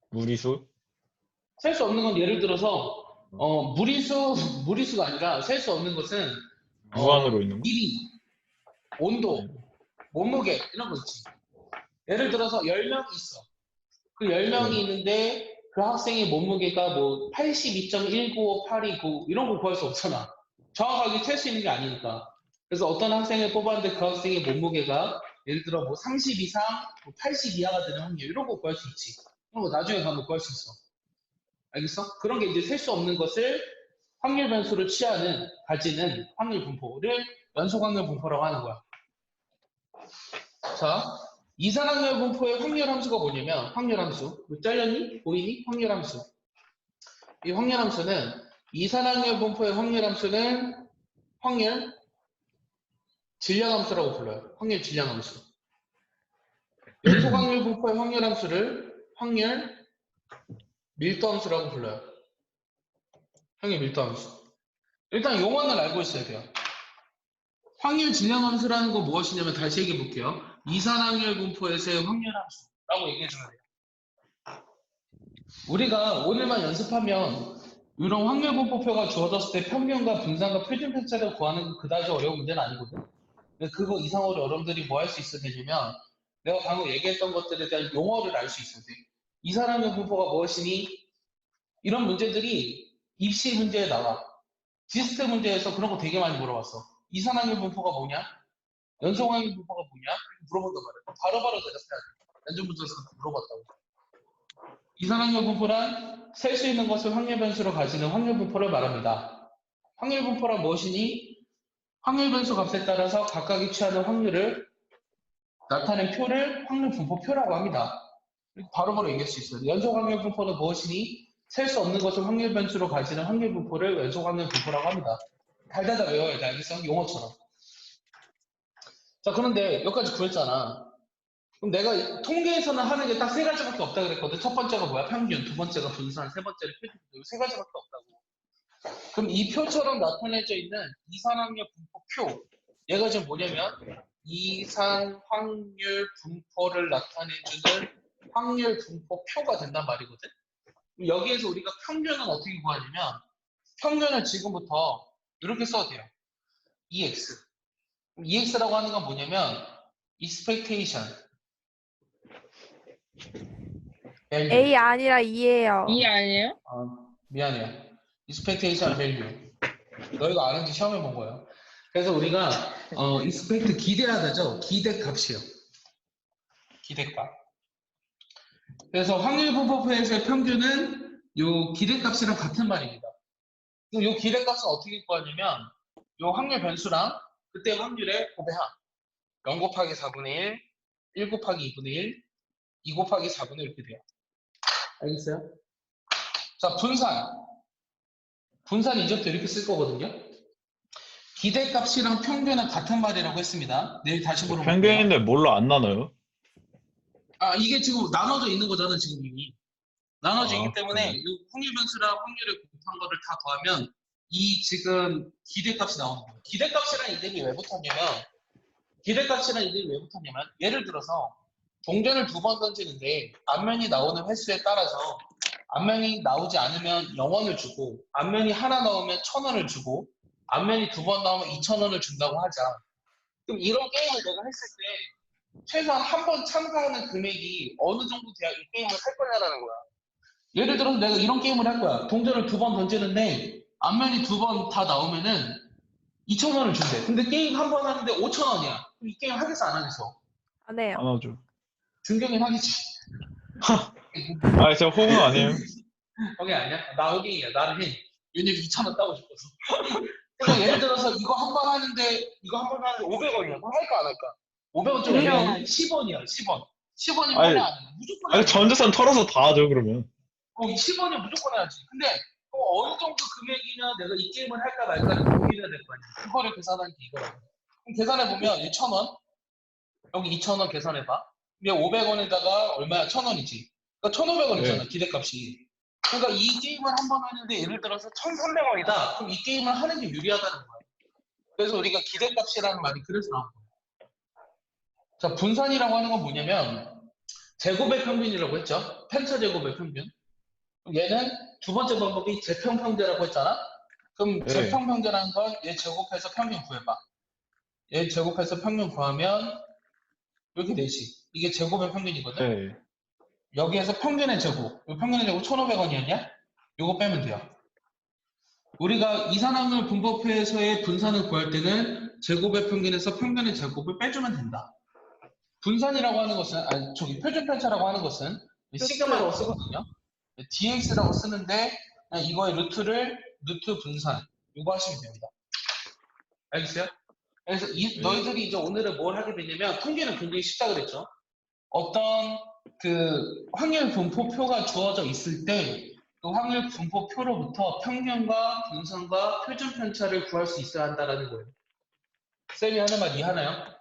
무리수? 셀 수 없는 건 예를 들어서 무리수가 아니라 셀 수 없는 것은 무한으로 있는 거? 길이, 온도, 몸무게 이런 거 있지. 예를 들어서 10명이 있어. 그 10명이 있는데 그 학생의 몸무게가 뭐 82.195829 이런 거 구할 수 없잖아. 정확하게 셀 수 있는 게 아니니까. 그래서 어떤 학생을 뽑았는데 그 학생의 몸무게가 예를 들어 뭐 30 이상, 80 이하가 되는 확률 이런 거 구할 수 있지. 이런 거 나중에 가면 구할 수 있어. 알겠어? 그런 게 이제 셀 수 없는 것을 확률 변수로 취하는, 가지는 확률 분포를 연속 확률 분포라고 하는 거야. 자, 이산확률 분포의 확률 함수가 뭐냐면 확률 함수. 잘렸니? 보이니? 확률 함수. 이 확률 함수는 이산확률 분포의 확률 함수는 확률 질량 함수라고 불러요. 확률 질량 함수. 연속 확률 분포의 확률 함수를 확률 밀도 함수라고 불러요. 확률 밀도 함수. 일단 용어는 알고 있어야 돼요. 확률 질량 함수라는 건 무엇이냐면 다시 얘기해 볼게요. 이산확률 분포에서의 확률 함수라고 얘기해 주면 돼요. 우리가 오늘만 연습하면 이런 확률 분포표가 주어졌을 때 평균과 분산과 표준 편차를 구하는 건 그다지 어려운 문제는 아니거든. 근데 그거 이상으로 여러분들이 뭐 할 수 있어야 되냐면 내가 방금 얘기했던 것들에 대한 용어를 알 수 있어야 돼. 이산확률 분포가 무엇이니? 이런 문제들이 입시 문제에 나와. 지스트 문제에서 그런 거 되게 많이 물어봤어. 이산확률 분포가 뭐냐? 연속확률 분포가 뭐냐? 물어본단 말이야. 바로바로 대답해야 돼. 연전문제에서 물어봤다고. 이산확률 분포란 셀 수 있는 것을 확률 변수로 가지는 확률 분포를 말합니다. 확률 분포란 무엇이니? 확률 변수 값에 따라서 각각이 취하는 확률을 나타낸 표를 확률 분포표라고 합니다. 바로바로 얘기할 수 있어요. 연속 확률 분포는 무엇이니? 셀 수 없는 것을 확률 변수로 가지는 확률 분포를 연속 확률 분포라고 합니다. 달달달 외워야 돼. 알겠어? 용어처럼. 자, 그런데 여기까지 구했잖아. 그럼 내가 통계에서는 하는 게 딱 3가지밖에 없다 그랬거든. 첫 번째가 뭐야? 평균. 두 번째가 분산. 세 번째는 표준. 이 3가지밖에 없다고. 그럼 이 표처럼 나타내져 있는 이산확률 분포표. 얘가 지금 뭐냐면 이산 확률 분포를 나타내주는 확률 분포표가 된단 말이거든. 그럼 여기에서 우리가 평균은 어떻게 구하냐면 평균을 지금부터 이렇게 써도 돼요. EX. EX라고 하는 건 뭐냐면 expectation. A 아니라 E예요. 이 아니에요? 미안해요. expectation value. 너희가 아는지 시험해 본 거예요. 그래서 우리가 expect 기대하다죠. 기대값이요. 기대값. 그래서 확률 분포표에서의 평균은 요 기대값이랑 같은 말입니다. 그럼 요 기대값은 어떻게 구하냐면 요 확률 변수랑 그때 확률의 곱해함. 0 곱하기 4분의 1, 1 곱하기 2분의 1, 2 곱하기 4분의 1 이렇게 돼요. 알겠어요? 자, 분산. 분산 이제부터 이렇게 쓸 거거든요. 기대값이랑 평균은 같은 말이라고 했습니다. 내일 다시 물어볼게요. 평균인데 뭘로 안 나눠요? 이게 지금 나눠져 있는 거잖아, 지금 이미. 나눠져 있기 때문에 그래. 이 확률 변수랑 확률을 곱한 거를 다 더하면 이 지금 기대값이 나오는 거예요. 기대값이랑 이들이 왜 붙었냐면 예를 들어서 동전을 2번 던지는데 앞면이 나오는 횟수에 따라서 앞면이 나오지 않으면 0원을 주고 앞면이 하나 나오면 1,000원을 주고 앞면이 2번 나오면 2,000원을 준다고 하자. 그럼 이런 게임을 내가 했을 때 최소한 한 번 참가하는 금액이 어느 정도 돼야 이 게임을 할 거냐라는 거야. 예를 들어서 내가 이런 게임을 할 거야. 동전을 2번 던지는데 앞면이 2번 다 나오면은 2,000원을 준대. 근데 게임 한 번 하는데 5,000원이야. 그럼 이 게임 하겠어 안 하겠어? 안 해요. 안 하죠. 준경이 하겠지. 저 호응 아니에요? 거기 아니야? 나 호갱이야. 나는 해. 왜냐면 2,000원 따고 싶어서. 그러니까 예를 들어서 이거 한 번 하는데 500원이야. 그럼 할까 안 할까? 500원 좀 그래요. 내면 10원이야. 10원. 10원이면 아니, 하나 안 해. 무조건 안 해. 전재산 털어서 다 하죠, 그러면. 이 10원이 무조건 해야지. 근데 어느 정도 금액이면 내가 이 게임을 할까 말까를 고민해야 될 거 아니야. 그거를 계산하는 게 이거라고. 그럼 계산해보면 이 1,000원, 여기 2,000원 계산해봐. 이게 500원에다가 얼마야? 1,000원이지. 그러니까 1,500원이잖아, 네. 기대값이. 그러니까 이 게임을 한 번 하는데 예를 들어서 1,300원이다. 그럼 이 게임을 하는 게 유리하다는 거야. 그래서 우리가 기대값이라는 말이 그래서 나온 거야. 자, 분산이라고 하는 건 뭐냐면 제곱의 평균이라고 했죠. 편차 제곱의 평균. 얘는 두 번째 방법이 재평평제라고 했잖아. 그럼 네. 재평평제라는 건 얘 제곱해서 평균 구해봐. 얘 제곱해서 평균 구하면 여기 4시. 이게 제곱의 평균이거든. 네. 여기에서 평균의 제곱. 이 평균의 제곱 1,500원이었냐? 요거 빼면 돼요. 우리가 이산화탄소 분법표에서의 분산을 구할 때는 제곱의 평균에서 평균의 제곱을 빼주면 된다. 분산이라고 하는 것은, 표준편차라고 하는 것은 시그마라고 쓰거든요. dx라고 쓰는데 그냥 이거의 루트 분산 이거 하시면 됩니다. 알겠어요? 그래서 너희들이 이제 오늘은 뭘 하게 되냐면 통계는 굉장히 쉽다 그랬죠. 어떤 그 확률 분포표가 주어져 있을 때 그 확률 분포표로부터 평균과 분산과 표준 편차를 구할 수 있어야 한다라는 거예요. 쌤이 하는 말 이해하나요?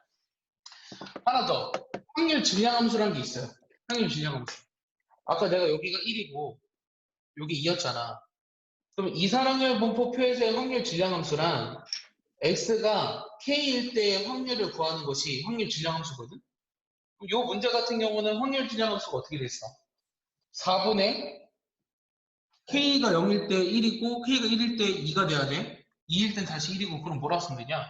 하나 더. 확률 질량함수라는 게 있어요. 확률 질량함수. 아까 내가 여기가 1이고 여기 2였잖아. 그럼 이산확률 분포표에서의 확률 질량함수란 x가 k일 때의 확률을 구하는 것이 확률 질량함수거든. 이 문제 같은 경우는 확률 질량함수가 어떻게 됐어? 4분의 k가 0일 때 1이고 k가 1일 때 2가 돼야 돼. 2일 땐 다시 1이고 그럼 뭐라 쓰면 되냐?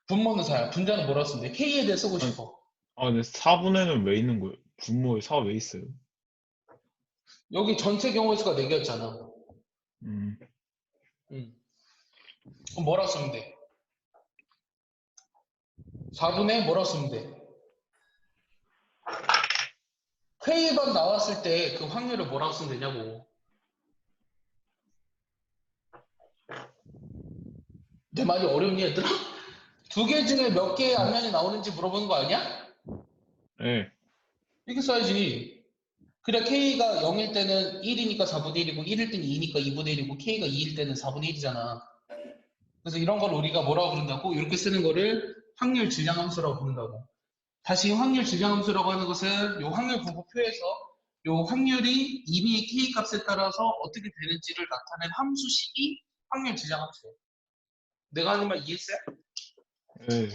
분모는 4야. 분자는 뭐라 쓰면 돼? k에 대해 쓰고 싶어. 근데 4분에는 왜 있는 거예요? 분모에 4 왜 있어요? 여기 전체 경우의 수가 4개였잖아. 그럼 뭐라 쓰면 돼? 4분의 뭐라 쓰면 돼? K번 나왔을 때 그 확률을 뭐라고 쓰면 되냐고. 내 말이 어렵니 얘들아? 두 개 중에 몇 개의 앞면이 나오는지 물어보는 거 아니야? 네. 이렇게 써야지. 그래 K가 0일 때는 1이니까 4분의 1이고 1일 때는 2니까 2분의 1이고 K가 2일 때는 4분의 1이잖아. 그래서 이런 걸 우리가 뭐라고 부른다고? 이렇게 쓰는 거를 확률 질량함수라고 부른다고. 다시 확률 질량함수라고 하는 것은 이 확률 분포표에서 이 확률이 이미 K 값에 따라서 어떻게 되는지를 나타낸 함수식이 확률 질량함수예요. 내가 하는 말 이해했어요? 네.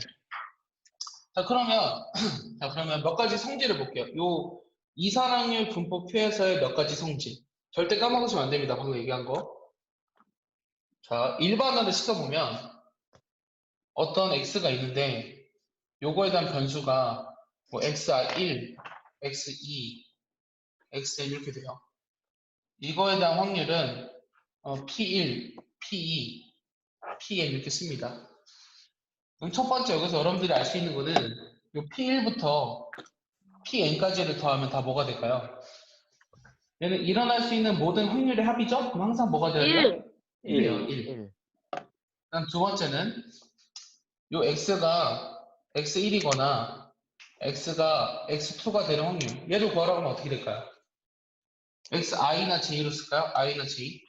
자 그러면 몇 가지 성질을 볼게요. 요 이산확률 분포표에서의 몇 가지 성질. 절대 까먹으시면 안 됩니다. 방금 얘기한 거. 자, 일반화를 시켜보면 어떤 x가 있는데 요거에 대한 변수가 뭐 x1, x2, xn 이렇게 돼요. 이거에 대한 확률은 p1, p2, pn 이렇게 씁니다. 그럼 첫 번째 여기서 여러분들이 알 수 있는 거는 요 p1부터 pn까지를 더하면 다 뭐가 될까요? 얘는 일어날 수 있는 모든 확률의 합이죠? 그럼 항상 뭐가 돼야 돼요? 1이에요, 1. 그다음 두 번째는 요 x가 x1이거나 x가 x2가 되는 확률. 얘를 구하라고 하면 어떻게 될까요? xi나 j로 쓸까요? i나 j.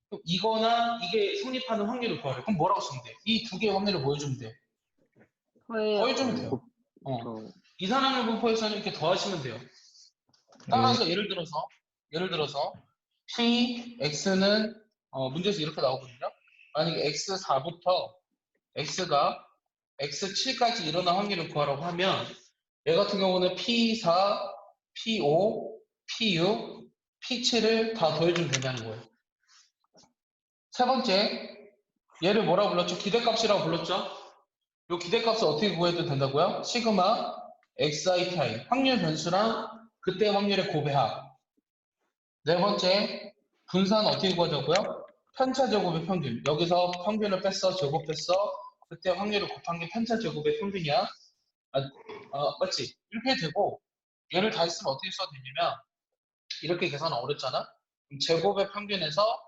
그럼 이거나 이게 성립하는 확률을 구하래. 그럼 뭐라고 쓰면 돼? 이 두 개의 확률을 보여주면 돼. 더해주면 돼요. 이산확률 분포에서는 이렇게 더하시면 돼요. 따라서 예를 들어서 px는 문제에서 이렇게 나오거든요. 만약에 x4부터 x가 x7까지 일어난 확률을 구하라고 하면 얘 같은 경우는 p4, p5, p6, p7을 다 더해주면 된다는 거예요. 세 번째, 얘를 뭐라고 불렀죠? 기대값이라고 불렀죠? 이 기대값을 어떻게 구해도 된다고요? 시그마 xi 타임 확률 변수랑 그때 확률의 곱의 합. 네 번째, 분산 어떻게 구하자고요? 편차 제곱의 평균. 여기서 평균을 뺐어, 제곱 뺐어. 그때 확률을 곱한 게 편차 제곱의 평균이야. 맞지? 이렇게 되고 얘를 다 했으면 어떻게 써도 되냐면 이렇게 계산은 어렵잖아? 그럼 제곱의 평균에서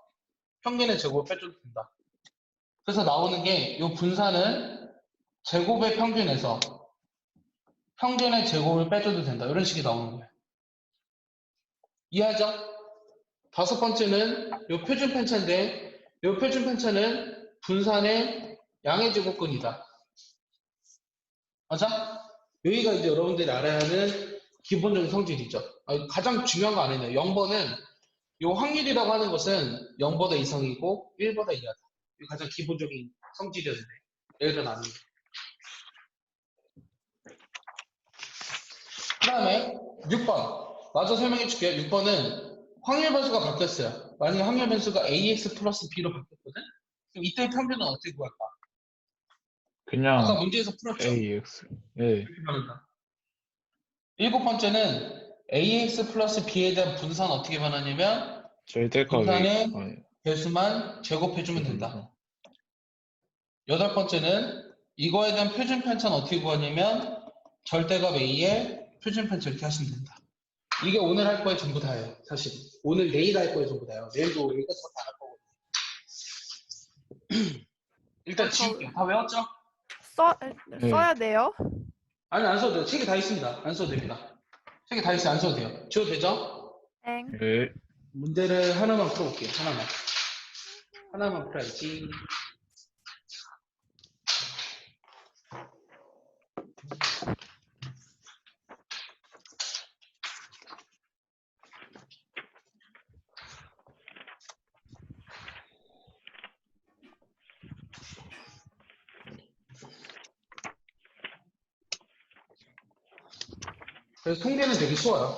평균의 제곱을 빼줘도 된다. 그래서 나오는 게 이 분산은 제곱의 평균에서 평균의 제곱을 빼줘도 된다. 이런 식이 나오는 거예요. 이해하죠? 다섯 번째는 요 표준 편차인데 요 표준 편차는 분산의 양의 제곱근이다. 맞아? 여기가 이제 여러분들이 알아야 하는 기본적인 성질이죠. 가장 중요한 거 아니네요. 0번은 요 확률이라고 하는 것은 0보다 이상이고 1보다 이하다. 이게 가장 기본적인 성질이었는데 얘를 나누는 거. 그 다음에 6번. 마저 설명해 줄게요. 6번은 확률 변수가 바뀌었어요. 만약에 확률 변수가 ax 플러스 b로 바뀌었거든? 그럼 이때 평균은 어떻게 구할까? 아까 그냥 문제에서 풀었죠? AX. 예. 이렇게 변한다. 일곱 번째는 ax 플러스 b에 대한 분산 어떻게 변하냐면 절대값이 분산의 아니, 배수만 제곱해주면 된다. 여덟 번째는 이거에 대한 표준 편차는 어떻게 구하냐면 절대값 a의 표준 편차 이렇게 하시면 된다. 이게 오늘 할 거에 전부 다예요. 사실 오늘 내일 할 거에 전부 다예요. 내일도 여기까지 다 할 거거든요. 일단 지울게요. 다 외웠죠? 써야 돼요? 아니 안 써도 돼요. 책에 다 있습니다. 안 써도 됩니다. 책에 다 있어요. 안 써도 돼요. 지워도 되죠? 땡. 예. 문제를 하나만 풀어볼게요. 하나만 풀어야지. 그래서 통계는 되게 쉬워요.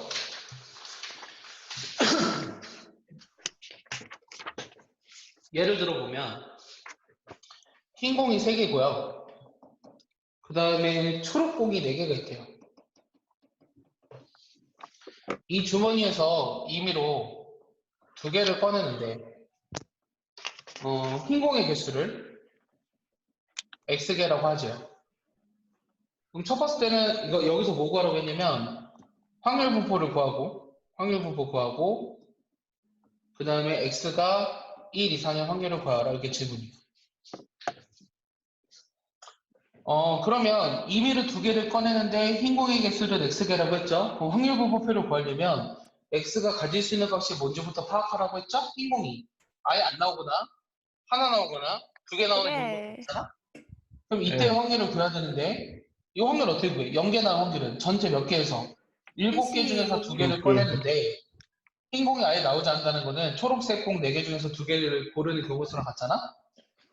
예를 들어보면 흰 공이 3개고요. 그 다음에 초록 공이 4개가 있대요. 이 주머니에서 임의로 2개를 꺼내는데 흰 공의 개수를 X개라고 하죠. 그럼 첫 봤을 때는 이거 여기서 뭐 구하라고 했냐면 확률 분포를 구하고 그 다음에 X가 1 이상의 확률을 구하라 이렇게 질문이에요. 그러면 임의로 2개를 꺼내는데 흰 공의 개수를 X개라고 했죠. 그럼 확률 분포표를 구하려면 X가 가질 수 있는 값이 뭔지부터 파악하라고 했죠. 흰 공이 아예 안 나오거나 하나 나오거나 2개 나오는 경우가 그래. 있잖아. 그럼 이때 네. 확률을 구해야 되는데 이 확률 어떻게 구해? 0개 나온 확률은 전체 몇 개에서 7개 중에서 2개를 개. 꺼내는데 흰 공이 아예 나오지 않는다는 거는 초록색 공 4개 중에서 2개를 고르는 경우 수랑 같잖아.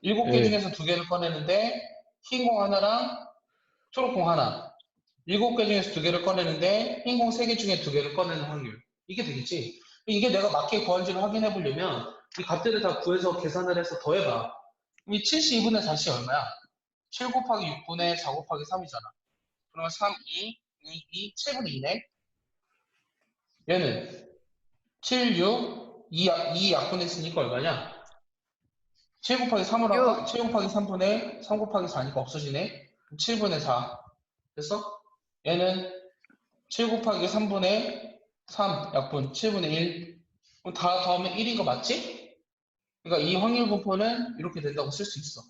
7개 예. 중에서 2개를 꺼내는데 흰 공 하나랑 초록 공 하나. 7개 중에서 2개를 꺼내는데 흰 공 3개 중에 2개를 꺼내는 확률. 이게 되겠지. 이게 내가 맞게 구한지를 확인해 보려면 이 값들을 다 구해서 계산을 해서 더해봐. 그럼 이 72분의 4이 얼마야? 7 곱하기 6분의 4 곱하기 3이잖아. 그러면 3, 2, 7분의 2네. 얘는 7, 6, 2 약분에 있으니까 얼마냐? 7 곱하기 3을 할까? 7 곱하기 3분의 3 곱하기 4니까 없어지네. 7분의 4. 됐어? 얘는 7 곱하기 3분의 3 약분 7분의 1. 그럼 다 더하면 1인 거 맞지? 그러니까 이 확률 분포는 이렇게 된다고 쓸 수 있어.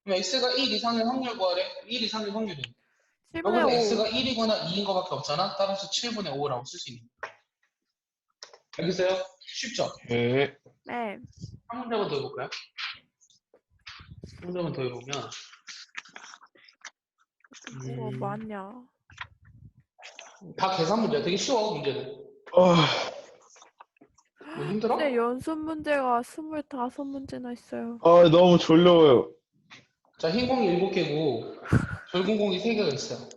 그럼 x가 1 이상의 확률 구하래. 1 이상의 확률은 7분의 여기서 5. x가 1이거나 2인 거밖에 없잖아. 따라서 7분의 5라고 쓸 수 있는 거야. 알겠어요? 쉽죠? 예. 네. 한 문제만 더 해볼까요? 한 문제만 더 해보면 뭐가 많냐. 다 계산 문제야. 되게 쉬워 문제는. 뭐 힘들어? 근데 연습 문제가 25문제나 있어요. 너무 졸려요. 자, 흰 공이 7개고 붉은 공이 3개가 있어요.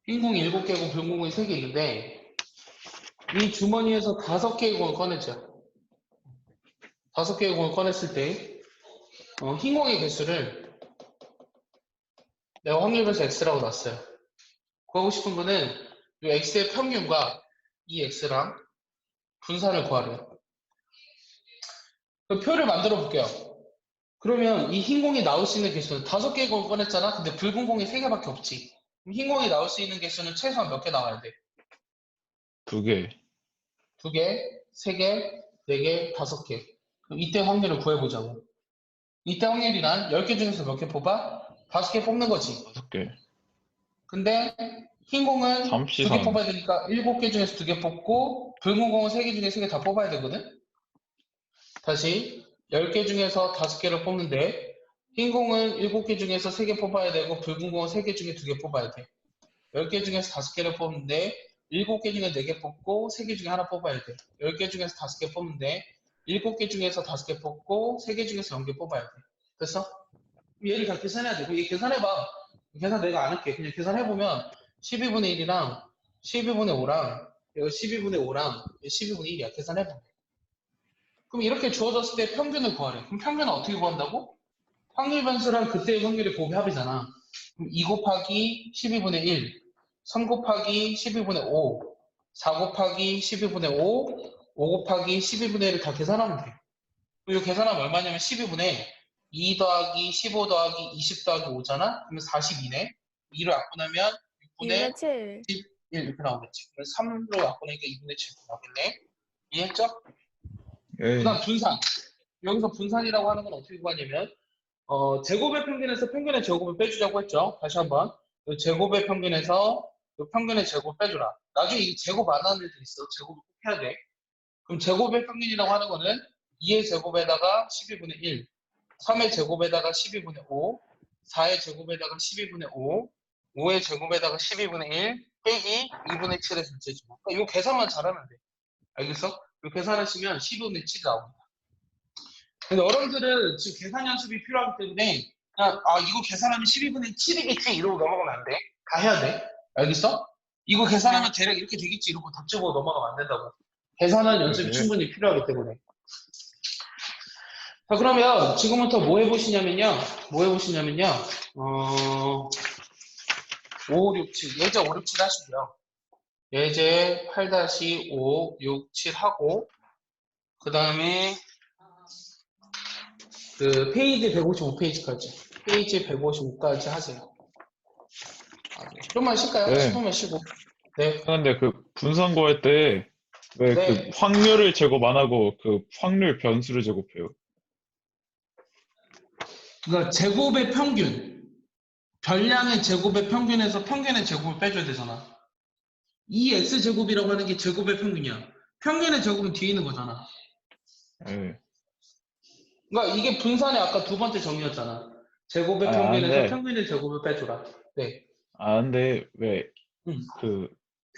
흰 공이 7개고 붉은 공이 3개 있는데 이 주머니에서 5개의 공을 꺼내죠. 5개의 공을 꺼냈을 때 흰 공의 개수를 내가 확률변수 x라고 놨어요. 구하고 싶은 거는 이 x의 평균과 이 x랑 분산을 구하래요. 그럼 표를 만들어 볼게요. 그러면 이 흰 공이 나올 수 있는 개수는 5개의 공을 꺼냈잖아. 근데 붉은 공이 3개밖에 없지. 그럼 흰 공이 나올 수 있는 개수는 최소한 몇 개 나와야 돼? 2개. 2개, 3개, 4개, 5개. 그럼 이때 확률을 구해보자고. 이때 확률이란 10개 중에서 몇 개 뽑아? 5개 뽑는 거지. 5개. 근데 흰 공은 두 개 잠시만. 뽑아야 되니까 7개 중에서 2개 뽑고 붉은 공은 3개 중에 3개 다 뽑아야 되거든. 다시 10개 중에서 5개를 뽑는데 흰 공은 7개 중에서 3개 뽑아야 되고 붉은 공은 3개 중에 2개 뽑아야 돼. 10개 중에서 5개를 뽑는데 7개 중에 4개 뽑고 3개 중에 하나 뽑아야 돼. 10개 중에서 5개 뽑는데 7개 중에서 5개 뽑고 3개 중에서 0개 뽑아야 돼. 됐어? 그럼 얘를 다 계산해야 돼. 그럼 얘 계산해봐. 계산 내가 안 할게. 그냥 계산해보면 12분의 1이랑 12분의 5랑 여기 12분의 5랑 12분의 1이야. 계산해봐. 그럼 이렇게 주어졌을 때 평균을 구하래. 그럼 평균은 어떻게 구한다고? 확률 변수랑 그때의 확률의 곱합이잖아. 그럼 2 곱하기 12분의 1, 3 곱하기 12분의 5, 4 곱하기 12분의 5, 5 곱하기 12분의 1을 다 계산하면 돼. 그리고 계산하면 얼마냐면 12분의 2 더하기 15 더하기 20 더하기 5잖아? 그러면 42네. 2를 약분하면 6분의 2분의 7. 11 이렇게 나오겠지. 그래서 3로 약분하니까 2분의 7 나오겠네. 이해했죠? 예. 그 다음 분산. 여기서 분산이라고 하는 건 어떻게 구하냐면 제곱의 평균에서 평균의 제곱을 빼주자고 했죠. 다시 한번 이 제곱의 평균에서 이 평균의 제곱 빼주라. 나중에 이 제곱 안 하는 애들 있어. 제곱을 꼭 해야 돼. 그럼 제곱의 평균이라고 하는 거는 2의 제곱에다가 12분의 1, 3의 제곱에다가 12분의 5, 4의 제곱에다가 12분의 5, 5의 제곱에다가 12분의 1 빼기 2분의 7의 전체죠. 그러니까 이거 계산만 잘하면 돼. 알겠어? 이거 계산하시면 12분의 7이 나옵니다. 근데 어른들은 지금 계산 연습이 필요하기 때문에 그냥 이거 계산하면 12분의 7이겠지 이러고 넘어가면 안 돼. 다 해야 돼. 알겠어? 이거 계산하면 대략 이렇게 되겠지 이러고 답집어 넘어가면 안 된다고. 계산하는 연습이 네. 충분히 필요하기 때문에. 자, 그러면 지금부터 뭐 해보시냐면요. 5, 6, 7. 예제 5, 6, 7 하시고요. 예제 8-5, 6, 7 하고 그 다음에 그 페이지 155페이지까지 페이지 155까지 하세요. 좀만 쉴까요? 네. 10분만 쉬고. 네. 근데 그 분산 구할 때 왜 그 네. 확률을 제곱 안 하고 그 확률 변수를 제곱해요? 그러니까 제곱의 평균, 별량의 제곱의 평균에서 평균의 제곱을 빼줘야 되잖아. 이 x제곱이라고 하는 게 제곱의 평균이야. 평균의 제곱은 뒤에 있는 거잖아. 예. 그러니까 이게 분산의 아까 두 번째 정의였잖아. 제곱의 평균에서 근데 평균의 제곱을 빼줘라. 네. 근데 왜 음. 그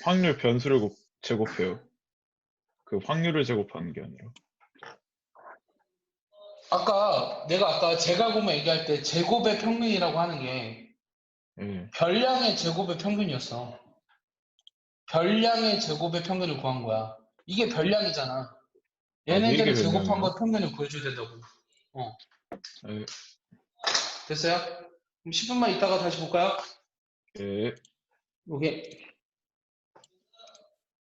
확률 변수를 제곱해요? 그 확률을 제곱하는 게 아니라. 내가 아까 제곱을 얘기할 때 제곱의 평균이라고 하는 게 예. 별량의 제곱의 평균이었어. 별량의 제곱의 평균을 구한 거야. 이게 별량이잖아. 얘네들을 이게 제곱한 별량이에요? 거 평균을 구해줘야 된다고. 예. 됐어요? 그럼 10분만 있다가 다시 볼까요? 예. 요게